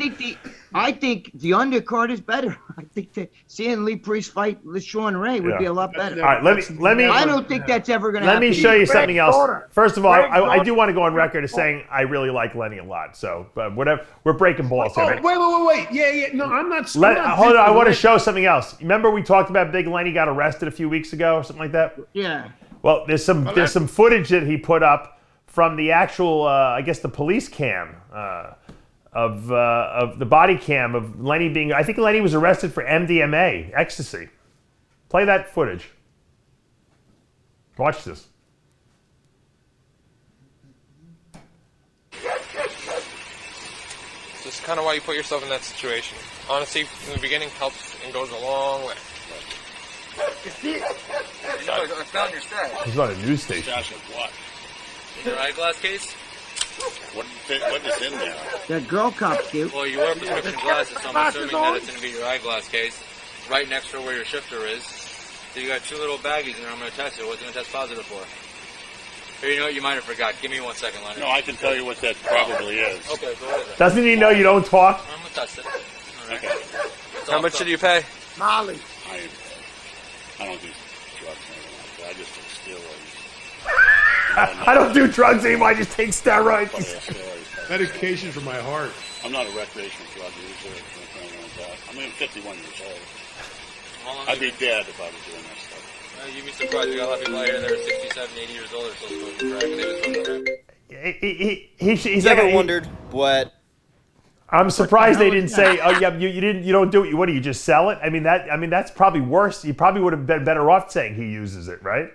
I think the undercard is better. I think that seeing Lee Priest fight LaShawn Ray would be a lot better. All right, let me. I don't think that's ever going to happen. Let me show you something else. daughter. First of all, Greg's I do want to go on record as saying I really like Lenny a lot. So, but whatever, we're breaking balls here. Wait. Yeah. No, I'm not. Hold on, I want to show something else. Remember we talked about Big Lenny got arrested a few weeks ago or something like that? Yeah. Well, there's some footage that he put up from the actual, I guess, the police cam of the body cam of Lenny being. I think Lenny was arrested for MDMA, ecstasy. Play that footage. Watch this. This is kind of why you put yourself in that situation. Honesty in the beginning helps and goes a long way. I found your stash. He's on a news station. Stash of what? Your eyeglass case? What is in there? That girl cop's cute. Well, you wear prescription glasses, so I'm assuming that it's going to be your eyeglass case. Right next to where your shifter is. So you got two little baggies in there. I'm going to test it. What's it going to test positive for? Or you know what? You might have forgot. Give me 1 second, Lenny. No, I can tell you what that probably is. Okay, go ahead. Doesn't he know you don't talk? I'm gonna test it. All right. Okay. How much did you pay? Molly. I don't do drugs or anything like that. I just take steroids. I don't do drugs anymore. I just take steroids. Medication for my heart. I'm not a recreational drug user or anything like that. I mean, I'm 51 years old. I'd be dead if I was doing that stuff. You'd be surprised. You got a lot of people out here that are 67, 80 years old or so smoking crack, and they just He's ever wondered what? I'm surprised they didn't say, "Oh yeah, you don't do it. What do you just sell it?" I mean that's probably worse. You probably would have been better off saying he uses it, right?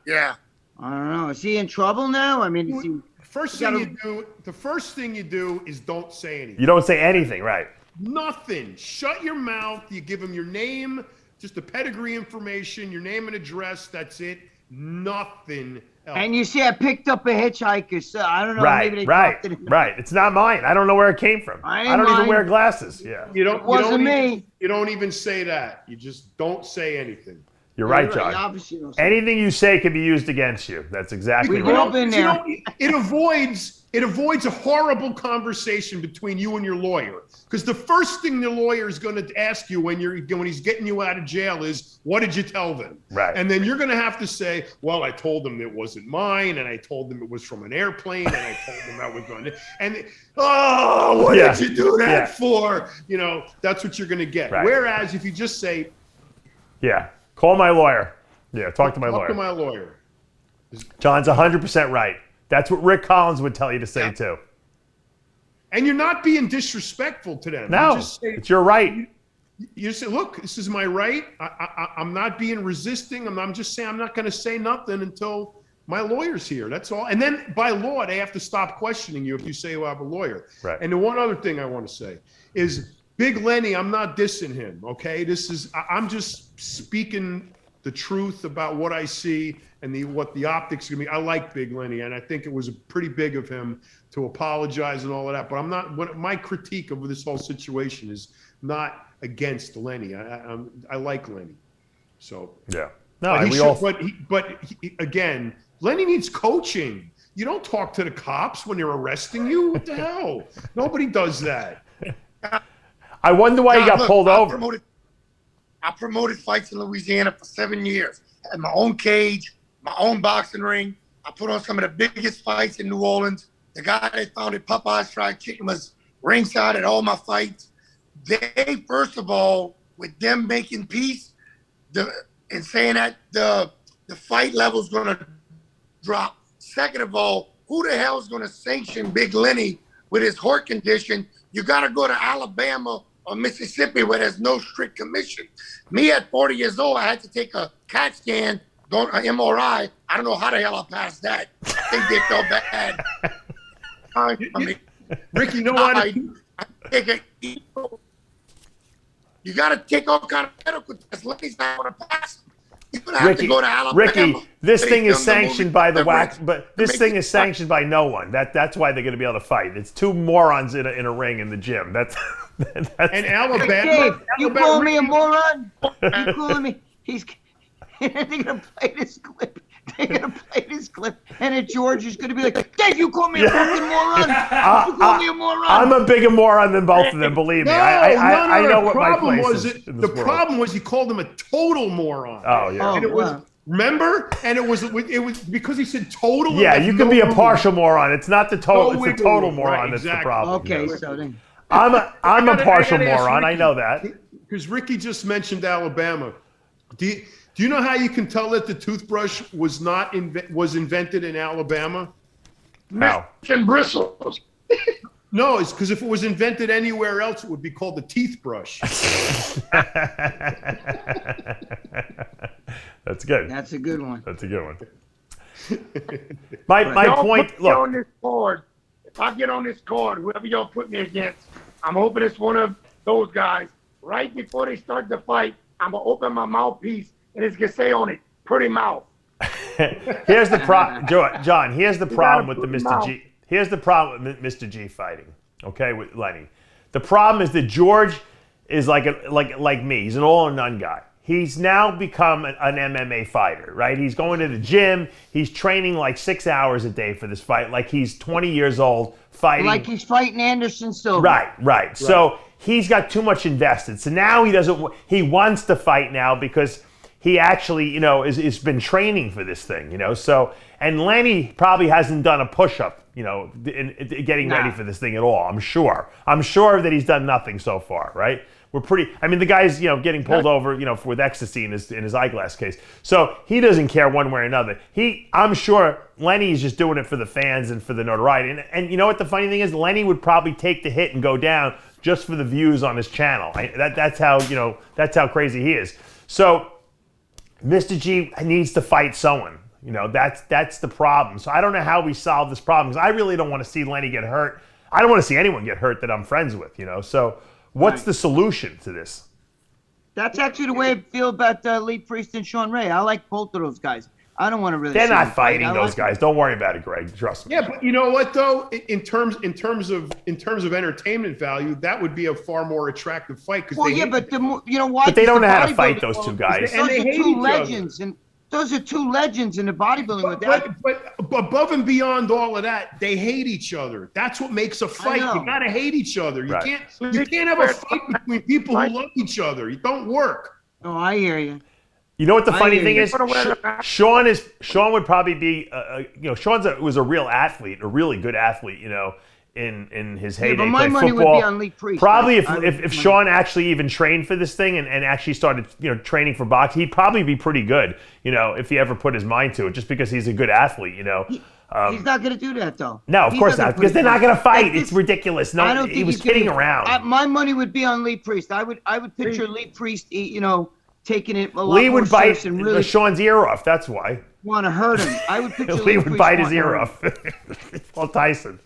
Yeah. I don't know. Is he in trouble now? I mean, is he, The first thing you do is don't say anything. You don't say anything, right? Nothing. Shut your mouth. You give them your name, just the pedigree information, your name and address. That's it. Nothing else. and you see, I picked up a hitchhiker, so I don't know. Maybe they Right. dropped it in- Right. It's not mine. I don't know where it came from. I don't even wear glasses. Yeah. You don't. It wasn't you don't me. Even, you don't even say that. You just don't say anything. You're right, You're right. John. Obviously, you don't say Anything you say can be used against you. That's exactly We've right. all been there. It avoids a horrible conversation between you and your lawyer, because the first thing the lawyer is going to ask you when he's getting you out of jail is, what did you tell them? Right. And then you're going to have to say, well, I told them it wasn't mine, and I told them it was from an airplane, and I told them I was going to, and what Yeah. did you do that Yeah. for? You know, that's what you're going to get. Right. Whereas if you just say, Yeah. Call my lawyer. Yeah. Talk to my lawyer. Talk to my lawyer. John's 100% right. That's what Rick Collins would tell you to say too. And you're not being disrespectful to them. No, You just say, it's your right. You say, look, this is my right. I'm not being resisting. I'm just saying I'm not going to say nothing until my lawyer's here. That's all. And then by law, they have to stop questioning you if you say you have a lawyer. Right. And the one other thing I want to say is Big Lenny, I'm not dissing him, okay? I'm just speaking the truth about what I see and what the optics are going to be. I like Big Lenny, and I think it was pretty big of him to apologize and all of that. But I'm not. My critique of this whole situation is not against Lenny. I like Lenny. So yeah. No, again, Lenny needs coaching. You don't talk to the cops when they're arresting you. What the hell? Nobody does that. I wonder why he got pulled over. I promoted fights in Louisiana for 7 years. I had my own cage, my own boxing ring. I put on some of the biggest fights in New Orleans. The guy that founded Popeye's Fried Chicken was ringside at all my fights. They, first of all, with them making peace and saying that the fight level's going to drop. Second of all, who the hell is going to sanction Big Lenny with his heart condition? You got to go to Alabama or Mississippi where there's no strict commission. Me at 40 years old, I had to take a CAT scan, an MRI. I don't know how the hell I passed that. I think they felt bad. Rick, you know what? You got to take all kind of medical tests. Lenny's not going to pass them. You're going to have to go to Alabama. Ricky, this thing is sanctioned by the wax, but this thing is sanctioned by no one. That's why they're going to be able to fight. It's two morons in a ring in the gym. That's and Alabama. Dave, you call me a moron? You calling me? They're going to play this clip. They're going to play this clip, and then George is going to be like, Dave, you call me a fucking moron? You call me a moron? I'm a bigger moron than both of them, believe me. I know what my place is. The problem was he called him a total moron. Oh, yeah. And it was, remember? And it was because he said total. Yeah, you can be a partial moron. It's not the total. It's the total moron right, that's exactly. the problem. Okay, so then. I'm a partial moron. I know that. Because Ricky just mentioned Alabama. Do you know how you can tell that the toothbrush was invented in Alabama? How? And bristles. No, it's because if it was invented anywhere else, it would be called the teeth brush. That's good. That's a good one. That's a good one. My point. Look. On this card, if I get on this card, whoever y'all put me against, I'm hoping it's one of those guys. Right before they start the fight, I'm gonna open my mouthpiece and it's gonna say on it, "Pretty mouth." Here's the problem, John. Here's the problem with the Mr. G. Here's the problem with Mr. G fighting. Okay, with Lenny. The problem is that George is like me. He's an all or none guy. he's now become an MMA fighter, right? He's going to the gym. He's training like 6 hours a day for this fight. Like he's 20 years old fighting. Like he's fighting Anderson Silva. Right. So he's got too much invested. So now he wants to fight now because he actually, you know, is been training for this thing, you know. So, and Lenny probably hasn't done a push-up, you know, in getting ready for this thing at all. I'm sure that he's done nothing so far, right? I mean, the guy's, you know, getting pulled over, you know, with ecstasy in his eyeglass case. So he doesn't care one way or another. I'm sure Lenny's just doing it for the fans and for the notoriety. And you know what the funny thing is? Lenny would probably take the hit and go down just for the views on his channel. That's how crazy he is. So Mr. G needs to fight someone. You know, that's the problem. So I don't know how we solve this problem because I really don't want to see Lenny get hurt. I don't want to see anyone get hurt that I'm friends with, you know. So what's the solution to this? That's actually the way I feel about Lee Priest and Sean Ray. I like both of those guys. I don't want to really. They're see not fighting those guys. Don't worry about it, Greg. Trust me. Yeah, but you know what though? In terms of entertainment value, that would be a far more attractive fight. Well, yeah, but you know why? But they don't know how to fight those two guys. Those are two legends, and those are two legends in the bodybuilding. With that, but above and beyond all of that, they hate each other. That's what makes a fight. You gotta hate each other. You can't have a fight between people who love each other. It don't work. Oh, I hear you. You know what the funny thing is? Sean would probably be, you know, was a real athlete, a really good athlete, you know, in his heyday. But my money football. would be on Lee Priest. Probably if Sean actually even trained for this thing and actually started, you know, training for boxing, he'd probably be pretty good, you know, if he ever put his mind to it, just because he's a good athlete, you know. He's not going to do that, though. No, of course not, because they're not going to fight. It's ridiculous. No, I don't think he was kidding around. My money would be on Lee Priest. I would picture Lee Priest, you know, taking it a lot Lee more would bite serious and really Sean's ear off. That's why. Want to hurt him. I would picture Lee would Priest bite his wanting ear to off. Well, Tyson.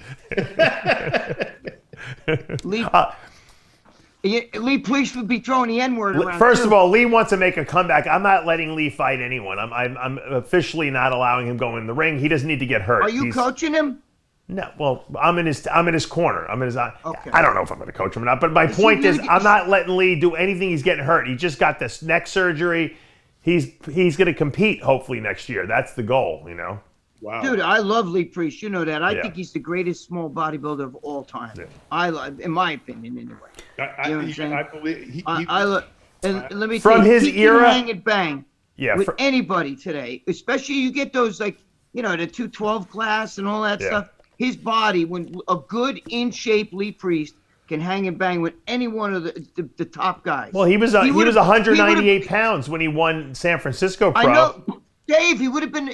Lee Priest would be throwing the N-word around. First of all, Lee wants to make a comeback. I'm not letting Lee fight anyone. I'm officially not allowing him going in the ring. He doesn't need to get hurt. Are you coaching him? No. Well, I'm in his corner. Okay. I don't know if I'm going to coach him or not. But my point is, I'm not letting Lee do anything. He's getting hurt. He just got this neck surgery. He's going to compete hopefully next year. That's the goal, you know. Wow. Dude, I love Lee Priest. You know that. I think he's the greatest small bodybuilder of all time. Yeah. In my opinion, anyway. You know what I'm saying? I believe I look, and let me from tell you, his he era, can hang and bang with for, anybody today. Especially you get those like, you know, the 212 class and all that stuff. His body, when a good in shape Lee Priest can hang and bang with any one of the top guys. Well, he was 198 pounds when he won San Francisco Pro. I know. Dave, he would have been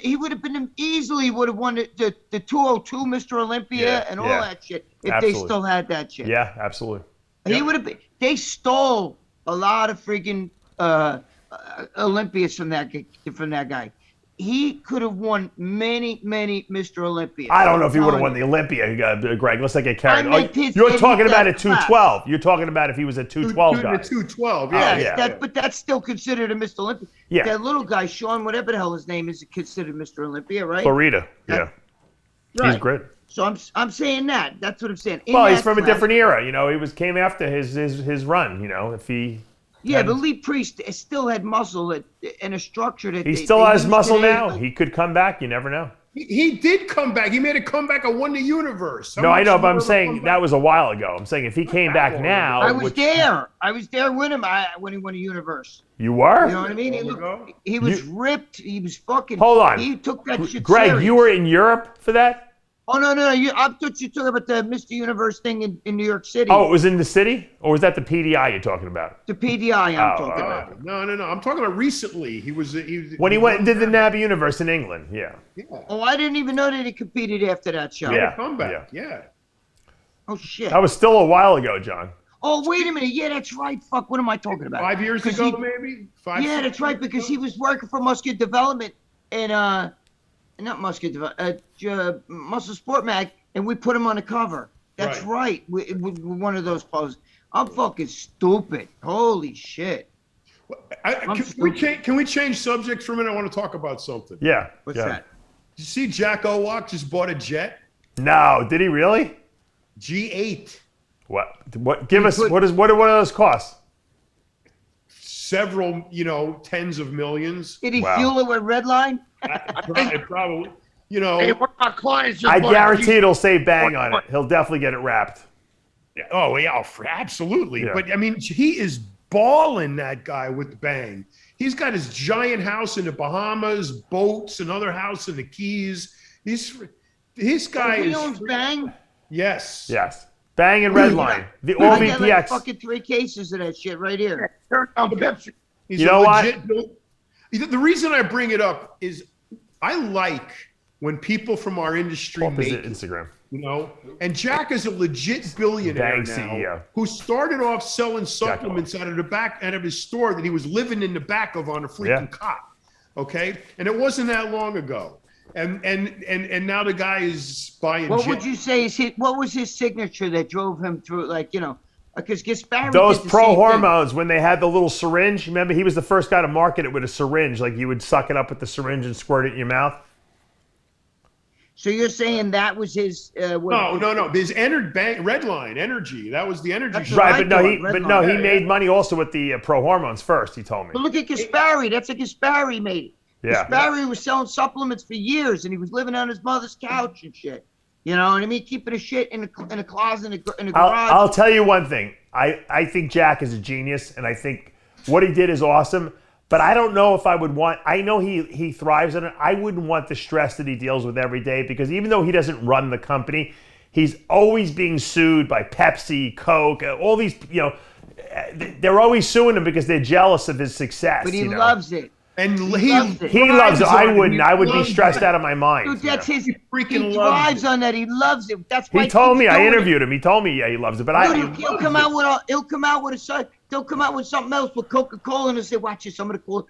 easily would have won the 202 Mr. Olympia and all that shit if they still had that shit. Yeah, absolutely. He would have been. They stole a lot of freaking Olympias from that guy. He could have won many Mr. Olympias. I don't know if he would have won the Olympia, Greg. Let's not get carried. You're talking about at 212. You're talking about if he was a 212 guy. 212, But that's still considered a Mr. Olympia. Yeah. That little guy, Sean, whatever the hell his name is considered Mr. Olympia, right? Florida, yeah. Right. He's great. So I'm saying that. That's what I'm saying. Well, he's from a different era. You know, he came after his run. You know, if he. Yeah, but Lee Priest still had muscle and a structure that he still has muscle now. He could come back. You never know. He did come back. He made a comeback and won the universe. No, I know, but I'm saying that was a while ago. I'm saying if he came back now. I was there. I was there with him when he won the universe. You were? You know what I mean? He was ripped. He was fucking. Hold on. He took that shit Greg, serious. you were in Europe for that? Oh, no. I thought you talking about the Mr. Universe thing in New York City. Oh, it was in the city? Or was that the PDI you're talking about? The PDI I'm talking about. No. I'm talking about recently. He went and did the NABBY Universe in England, yeah. Oh, I didn't even know that he competed after that show. Yeah, comeback. Yeah. Oh, shit. That was still a while ago, John. Oh, wait a minute. Yeah, that's right. Fuck, what am I talking about? 5 years ago, maybe? Yeah, that's right, because he was working for Muscular Development and, not Muscular Development, Muscle Sport Mag, and we put him on the cover. That's right. With one of those poses. I'm fucking stupid. Holy shit. Can we change subjects for a minute? I want to talk about something. Yeah. What's that? Did you see Jack Owak just bought a jet? No, did he really? G8. What? Give us what do those cost? several, tens of millions. Did he fuel it with Redline? Probably, Hey, one of my clients just I bought a guarantee G- it'll say Bang on it. He'll definitely get it wrapped. Oh yeah, absolutely. Yeah. But I mean, he is balling, that guy, with Bang. He's got his giant house in the Bahamas, boats, another house in the Keys. This guy He owns Bang. Yes. Yes. Bang and Redline. The all I got like VPX. fucking 3 cases of that shit right here. Turn down Pepsi. He's You a know what? The reason I bring it up is I like when people from our industry make Opposite it, Instagram. And Jack is a legit billionaire Bang now CEO. who started off selling supplements out of his store that he was living in the back of on a freaking cot. Okay, and it wasn't that long ago. And now the guy is buying. What would you say is what was his signature that drove him through? Because Gaspari Those did the pro same hormones, when they had the little syringe, remember he was the first guy to market it with a syringe. Like you would suck it up with the syringe and squirt it in your mouth. So you're saying that was his? No. There's Redline Energy. That was the energy. Shot. Right, but he made money also with the pro hormones first. He told me. But look at Gaspari. That's a Gaspari made. Yeah. Gaspari was selling supplements for years, and he was living on his mother's couch and shit. You know what I mean? Keeping his shit in a closet in a garage. I'll tell you one thing. I think Jack is a genius, and I think what he did is awesome. But I don't know if I would want. I know he thrives on it. I wouldn't want the stress that he deals with every day, because even though he doesn't run the company, he's always being sued by Pepsi, Coke, all these. They're always suing him because they're jealous of his success. But he loves it. And he loves it. I wouldn't. I would be stressed out of my mind. Dude, that's his. Freaking he thrives on that. He loves it. That's why he told me. I interviewed him. He told me, yeah, he loves it. But he'll come out with They'll come out with something else with Coca-Cola and they'll say, "Watch this, I'm gonna call."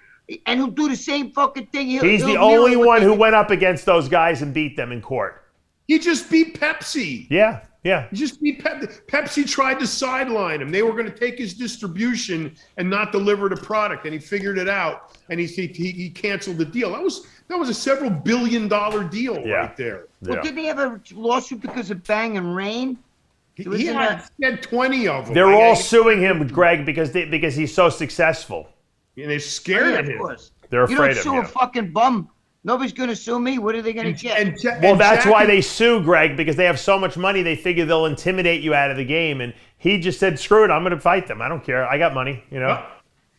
And he'll do the same fucking thing. He's the only one who went up against those guys and beat them in court. He just beat Pepsi. Yeah. He just beat Pepsi. Pepsi tried to sideline him. They were going to take his distribution and not deliver the product, and he figured it out, and he canceled the deal. That was a several billion-dollar deal right there. Well, didn't he have a lawsuit because of Bang and Rain? He had 20 of them. They're all suing him, Greg, because he's so successful. And they're scared of him. They're afraid of him. You don't sue a fucking bum. Nobody's going to sue me. What are they going to get? Well, that's why they sue, Greg, because they have so much money. They figure they'll intimidate you out of the game. And he just said, "Screw it, I'm going to fight them. I don't care. I got money."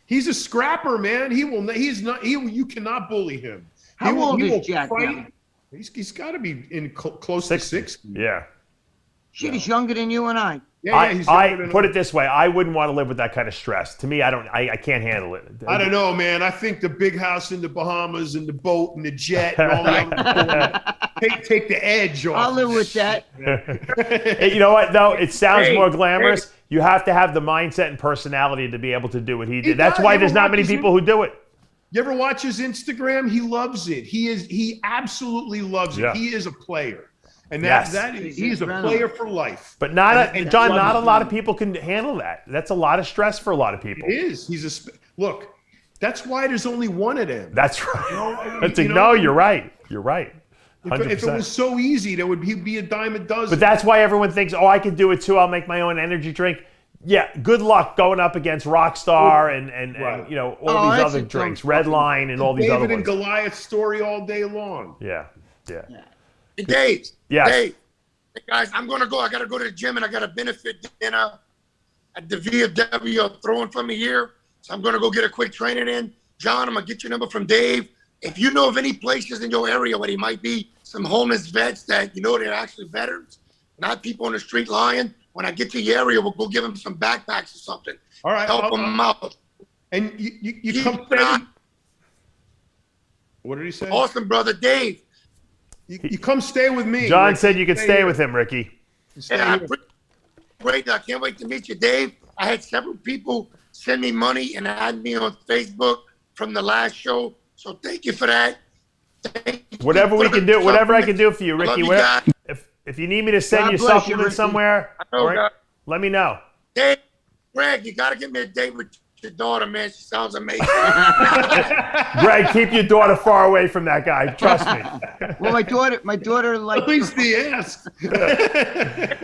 He's a scrapper, man. You cannot bully him. How old is Jack now? He's got to be in close to 60. Yeah. Shit, he's younger than you and I. I put it this way: I wouldn't want to live with that kind of stress. To me, I can't handle it. I don't know, man. I think the big house in the Bahamas and the boat and the jet and all that take the edge off. I'll live with that. You know what, though? It sounds more glamorous. You have to have the mindset and personality to be able to do what he did. That's why there's not many people who do it. You ever watch his Instagram? He loves it. He absolutely loves it. Yeah. He is a player. And he's a player for life. But not a lot of people can handle that. That's a lot of stress for a lot of people. It is. Look, that's why there's only one of them. That's right. You're right. You're right. 100%. If it was so easy, there would be a dime a dozen. But that's why everyone thinks, "Oh, I can do it too. I'll make my own energy drink." Yeah, good luck going up against Rockstar and all these other drinks, Redline and all these other ones. David and Goliath story all day long. Yeah. Hey, Dave. Yes. Dave. Hey, guys, I'm going to go. I got to go to the gym, and I got a benefit dinner at the VFW throwing from me here. So I'm going to go get a quick training in. John, I'm going to get your number from Dave. If you know of any places in your area where there might be some homeless vets that they're actually veterans, not people on the street lying, when I get to your area, we'll go give them some backpacks or something. All right. Help them out. And you come stay. What did he say? Awesome, brother Dave. You come stay with me. John Rick. said you could stay with him, Ricky. Yeah, great. I can't wait to meet you, Dave. I had several people send me money and add me on Facebook from the last show. So thank you for that. Whatever we can do, whatever I can do for you, Ricky. If you need me to send you supplements somewhere, let me know. Dave, Greg, you got to get me a date with your daughter, man. She sounds amazing. Greg, keep your daughter far away from that guy. Trust me. Well, my daughter like. At least he asked.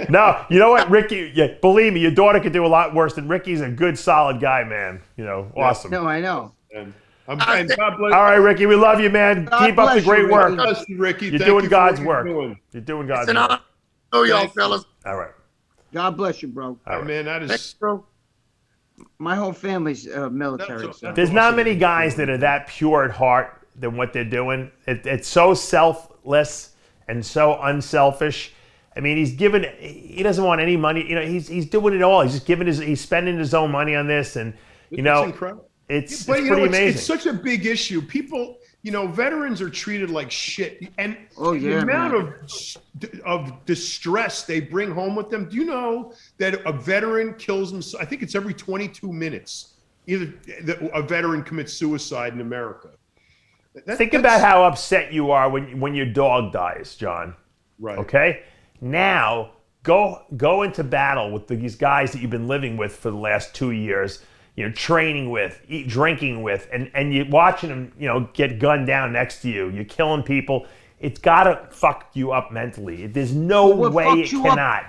No, you know what, Ricky? Yeah, believe me, your daughter could do a lot worse than Ricky's a good, solid guy, man. You know, awesome. No, I know. And God bless. All right, Ricky, we love you, man. God Keep up the bless you, great Ricky. work. Bless you, Ricky. You're Thank doing you for God's what work. you're doing. You're doing God's It's an work. honor. Oh, y'all fellas. All right. God bless you, bro. All right. Man, that Thanks, is. bro. My whole family's military. That's so. There's not many guys that are that pure at heart than what they're doing. It's so selfless and so unselfish. I mean, he doesn't want any money. You know, he's doing it all. He's just he's spending his own money on this, and you know, It's incredible. it's But pretty amazing. It's such a big issue. People, veterans are treated like shit, and yeah, the amount of distress they bring home with them. Do you know that a veteran kills himself? I think it's every 22 minutes. Either a veteran commits suicide in America. Think about how upset you are when your dog dies, John. Right. Okay. Now go into battle with these guys that you've been living with for the last 2 years. You know, training with, drinking with, and you're watching them, get gunned down next to you. You're killing people. It's gotta fuck you up mentally. There's no way it cannot.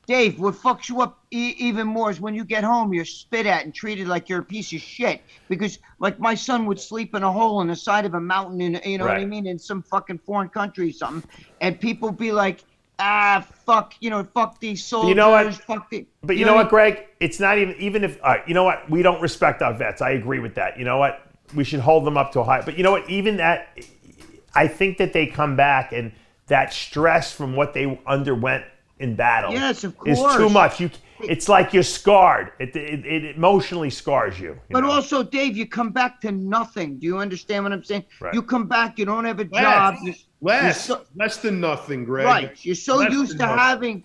Dave, what fucks you up even more is when you get home, you're spit at and treated like you're a piece of shit. Because, like, my son would sleep in a hole in the side of a mountain, you know what I mean, in some fucking foreign country or something, and people be like, fuck these soldiers. You know what? Fuck the, But you know what, Greg? It's not even if, all right, you know what? We don't respect our vets. I agree with that. You know what? We should hold them up to a high. But you know what? Even that, I think that they come back and that stress from what they underwent in battle yes, of is course. too much. It's like you're scarred. It emotionally scars you. But also, Dave, you come back to nothing. Do you understand what I'm saying? Right. You come back, you don't have a job. Less than nothing, Greg. Right. You're so Less used than to nothing. having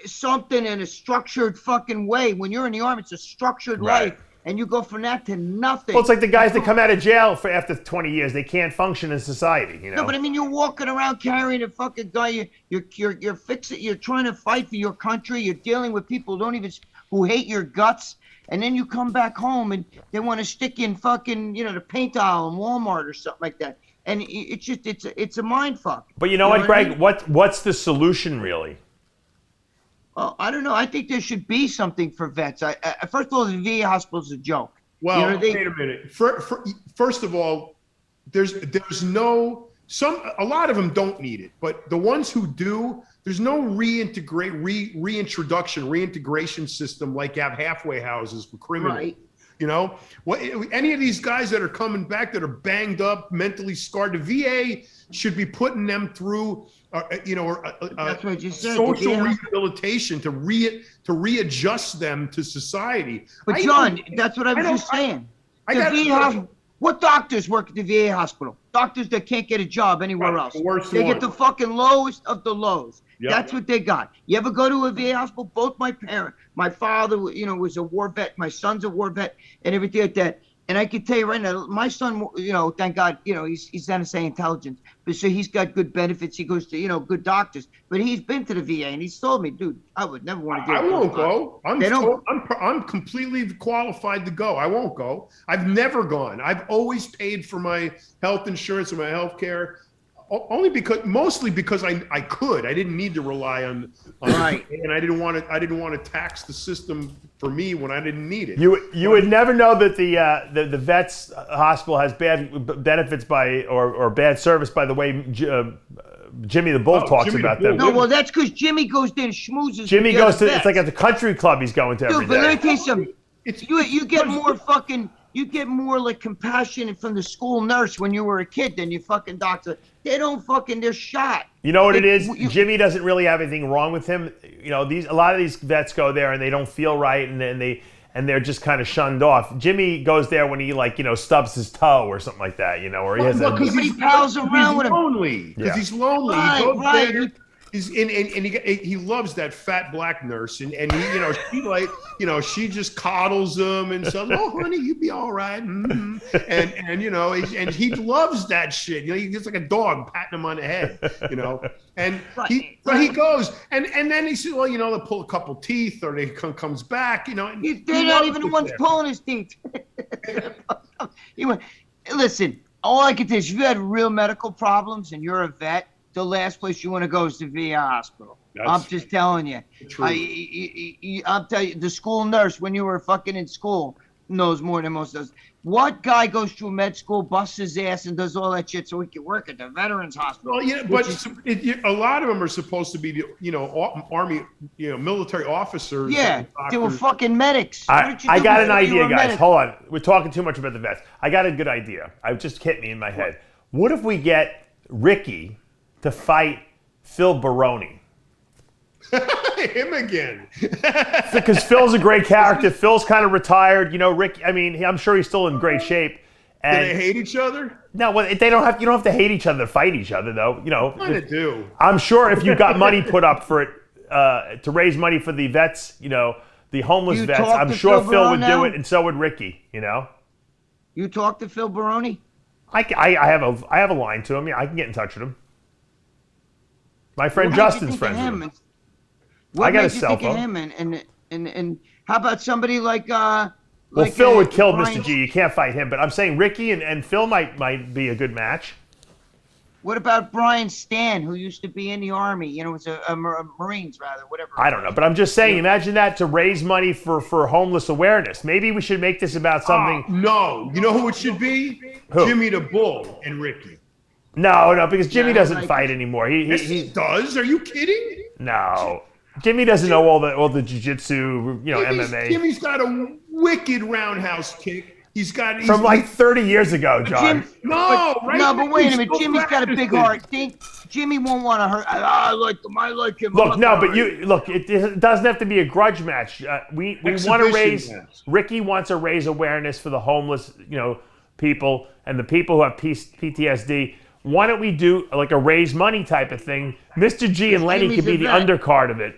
something in a structured fucking way. When you're in the army, it's a structured Right. life. And you go from that to nothing. Well, it's like the guys that come out of jail after 20 years. They can't function in society. You know. No, but I mean, you're walking around carrying a fucking gun. You're fixing. You're trying to fight for your country. You're dealing with people who hate your guts. And then you come back home and they want to stick you in fucking the paint aisle in Walmart or something like that. And it's a mind fuck. But you know what, Greg? I mean? What's the solution really? Well, I don't know. I think there should be something for vets. First of all, the VA hospital is a joke. Well, wait a minute. First of all, there's no a lot of them don't need it, but the ones who do, there's no reintegration system like you have halfway houses for criminals. Right. You know, any of these guys that are coming back that are banged up, mentally scarred, the VA should be putting them through, That's what I just said. social rehabilitation to readjust them to society. But John, that's what I was just saying. What doctors work at the VA hospital? Doctors that can't get a job anywhere else. They get the fucking lowest of the lows. Yep. That's what they got. You ever go to a VA hospital? Both my father, was a war vet. My son's a war vet, and everything like that. And I can tell you right now, my son, thank God, he's NSA intelligence, but so he's got good benefits. He goes to, good doctors, but he's been to the VA and he's told me, dude, I would never want to do it. I won't go. I'm completely qualified to go. I won't go. I've never gone. I've always paid for my health insurance and my health care. Mostly because I could. I didn't need to rely on right. And I didn't want to tax the system for me when I didn't need it. You would never know that the vets hospital has bad benefits or bad service by the way Jimmy the Bull talks about them. No, well that's because Jimmy goes there and schmoozes. Jimmy goes to it's like at the country club he's going to every day. Dude, but let me tell you something. You get more like compassion from the school nurse when you were a kid than your fucking doctor. They're shot. You know what it is? Jimmy doesn't really have anything wrong with him. A lot of these vets go there and they don't feel right and they're just kind of shunned off. Jimmy goes there when he stubs his toe or something like that, or he has he pals around with him. Lonely. Because he's lonely. Right. he loves that fat black nurse, and he, she just coddles him and says, "Oh, honey, you be all right," and he loves that shit. He's just like a dog patting him on the head, and he goes and then he says, "Well, they'll pull a couple teeth, or they comes back, and they're not even the ones pulling his teeth." Listen, all I can tell you is if you had real medical problems and you're a vet, the last place you want to go is the VA hospital. I'm just telling you. I'll tell you, the school nurse, when you were fucking in school, knows more than most of us. What guy goes to a med school, busts his ass, and does all that shit so he can work at the Veterans Hospital? Well, yeah, but a lot of them are supposed to be, Army, military officers. Yeah, they were fucking medics. I got an idea, guys. Hold on. We're talking too much about the vets. I got a good idea. It just hit me in my head. What if we get Ricky to fight Phil Baroni? Him again. Because Phil's a great character. Phil's kind of retired. Ricky, I'm sure he's still in great shape. And do they hate each other? No, well, you don't have to hate each other to fight each other, though. Kind of do. I'm sure if you got money put up for it, to raise money for the vets, the homeless vets, I'm sure Phil would do it, and so would Ricky, You talk to Phil Baroni? I have a line to him. Yeah, I can get in touch with him. My friend Justin's friends with him. What I got makes his you cell think phone. of him? And how about somebody like Well, like, Phil would kill Brian? Mr. G. You can't fight him, but I'm saying Ricky and Phil might be a good match. What about Brian Stan, who used to be in the Army? Was a Marines, rather, whatever. I don't know, but I'm just saying, imagine that to raise money for homeless awareness. Maybe we should make this about something. No, you know who it should be? Who? Jimmy the Bull and Ricky. No, because Jimmy doesn't fight anymore. He does. Are you kidding? No, Jimmy doesn't know all the jiu-jitsu, MMA. Jimmy's got a wicked roundhouse kick. He's from like 30 years ago, John. But wait a minute. Jimmy's got a big heart. Jimmy won't want to hurt. I like him. Look, it doesn't have to be a grudge match. We want to raise. Ricky wants to raise awareness for the homeless, people and the people who have PTSD. Why don't we do like a raise money type of thing? Mr. G and Lenny could be the undercard of it.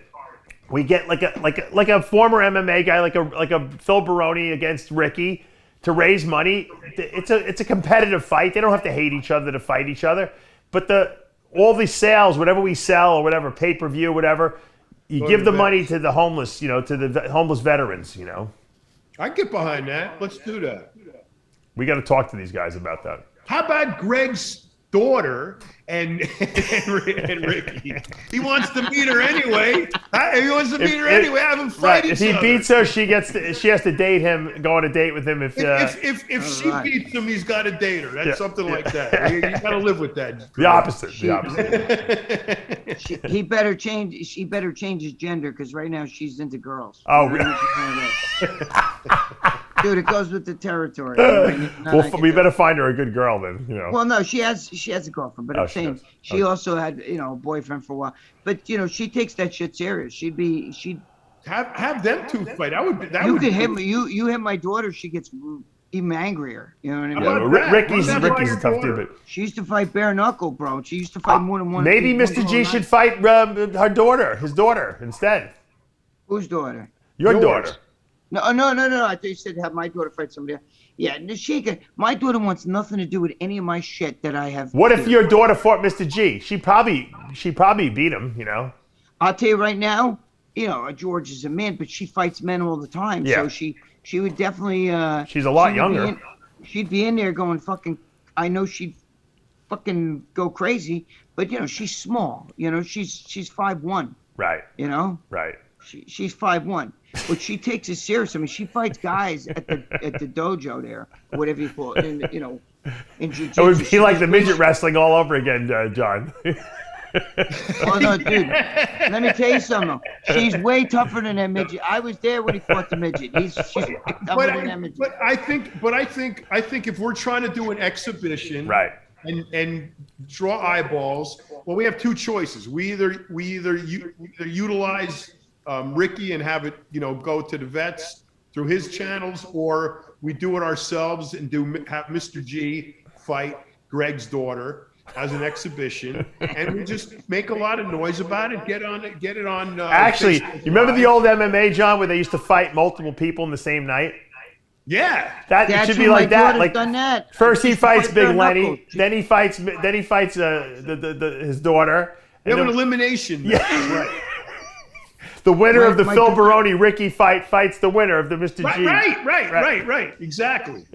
We get like a former MMA guy, like a Phil Baroni against Ricky to raise money. It's a competitive fight. They don't have to hate each other to fight each other. But all the sales, whatever we sell or whatever, pay-per-view, whatever, you give the money to the homeless, to the homeless veterans, I get behind that. Let's do that. We got to talk to these guys about that. How about Gregg's daughter and Ricky? He wants to meet her anyway. Have him fight each other. If he beats her, she has to date him, go on a date with him. If she beats him, he's got to date her. That's something like that. You got to live with that. The opposite. He better change. She better change his gender because right now she's into girls. Oh, really? Dude, it goes with the territory. We better find her a good girl then. Well, no, she has a girlfriend, but I'm saying she also had a boyfriend for a while. But she takes that shit serious. She'd have them two fight. You hit my daughter, she gets even angrier. You know what I mean? Ricky's a tough dude. But she used to fight bare knuckle, bro. She used to fight more than one. Maybe Mr. G should fight his daughter instead. Whose daughter? Your daughter. No. I thought you said have my daughter fight somebody else. Yeah, my daughter wants nothing to do with any of my shit that I have. What if your daughter fought Mr. G? She probably beat him. I'll tell you right now. George is a man, but she fights men all the time. Yeah. So she would definitely. She's a lot younger. She'd be in there going fucking. I know she'd fucking go crazy, but she's small. She's 5'1". Right. Right. She's 5'1", but she takes it serious. I mean, she fights guys at the dojo there, whatever you call it. In jiu-jitsu. It would be like the midget wrestling all over again, John. Oh no, dude! Let me tell you something. She's way tougher than that midget. I was there when he fought the midget. She's tougher than that midget. But I think if we're trying to do an exhibition, right, and draw eyeballs, well, we have two choices. We either utilize Ricky and have it, go to the vets through his channels, or we do it ourselves and have Mr. G fight Gregg's daughter. as an exhibition, and we just make a lot of noise about it. Get it on. Actually, Facebook you remember Live. the old MMA, John, where they used to fight multiple people in the same night? Yeah, That That's should be what like my that. daughter's Like done that. first he Used to fights fight Big bare Lenny, knuckles. then he fights his daughter. you have and an then- elimination. Yeah. Match, right. The winner of the My Phil daughter- Baroni Ricky fight fights the winner of the Mr. G. Right. Exactly.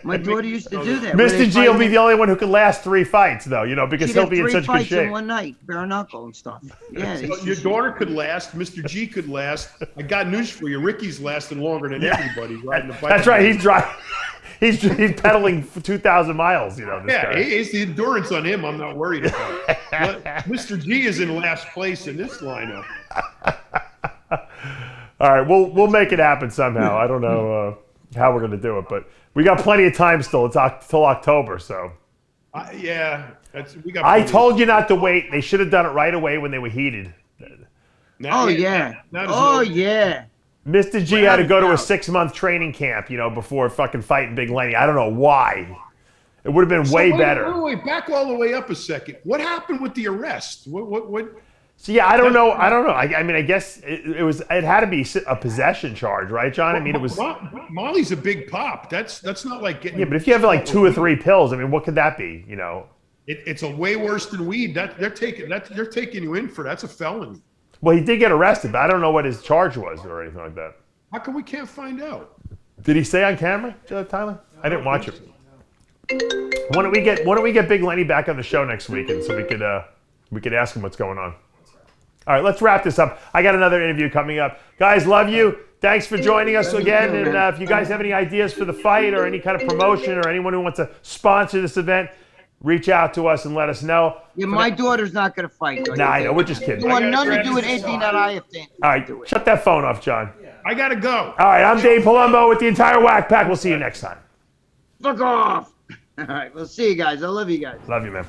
My daughter used to do that. where Mr. they G will fight be in- the only one who can last 3 fights, though, because she'd he'll have be in 3 such good fights shape. in one night, bare knuckle and stuff. Yeah, So it's your just- daughter could last. Mr. G could last. I got news for you. Ricky's lasting longer than everybody riding the bike. That's right. He's driving. He's pedaling for 2,000 miles. This Yeah, guy. it's the endurance on him. I'm not worried about. But Mr. G is in last place in this lineup. All right, we'll make it happen somehow. I don't know how we're going to do it, but we got plenty of time still. It's till October, so. Yeah, we got. I told you not to wait. They should have done it right away when they were heated. Oh yeah. Oh yeah. Mr. G had to go to a 6-month training camp, before fucking fighting Big Lenny. I don't know why. It would have been way better. Wait, back all the way up a second. What happened with the arrest? What? So yeah, I don't know. I mean, I guess it had to be a possession charge, right, John? I mean, it was. Molly's a big pop. That's not like getting. Yeah, but if you have like 2 or 3 pills, I mean, what could that be? It's a way worse than weed. They're taking you in for that's a felony. Well, he did get arrested, but I don't know what his charge was or anything like that. How come we can't find out? Did he say on camera, Tyler? I didn't watch it. Why don't we get Big Lenny back on the show next week, and so we could ask him what's going on. All right, let's wrap this up. I got another interview coming up. Guys, love you. Thanks for joining us again. And if you guys have any ideas for the fight or any kind of promotion or anyone who wants to sponsor this event, reach out to us and let us know. Yeah, my daughter's not gonna fight. Though. Nah, I know. We're just kidding. You want nothing to do with anything that I have to. All right, shut that phone off, John. I gotta go. All right, I'm Dave Palumbo with the entire Whack Pack. We'll see you next time. Fuck off. All right, we'll see you guys. I love you guys. Love you, man.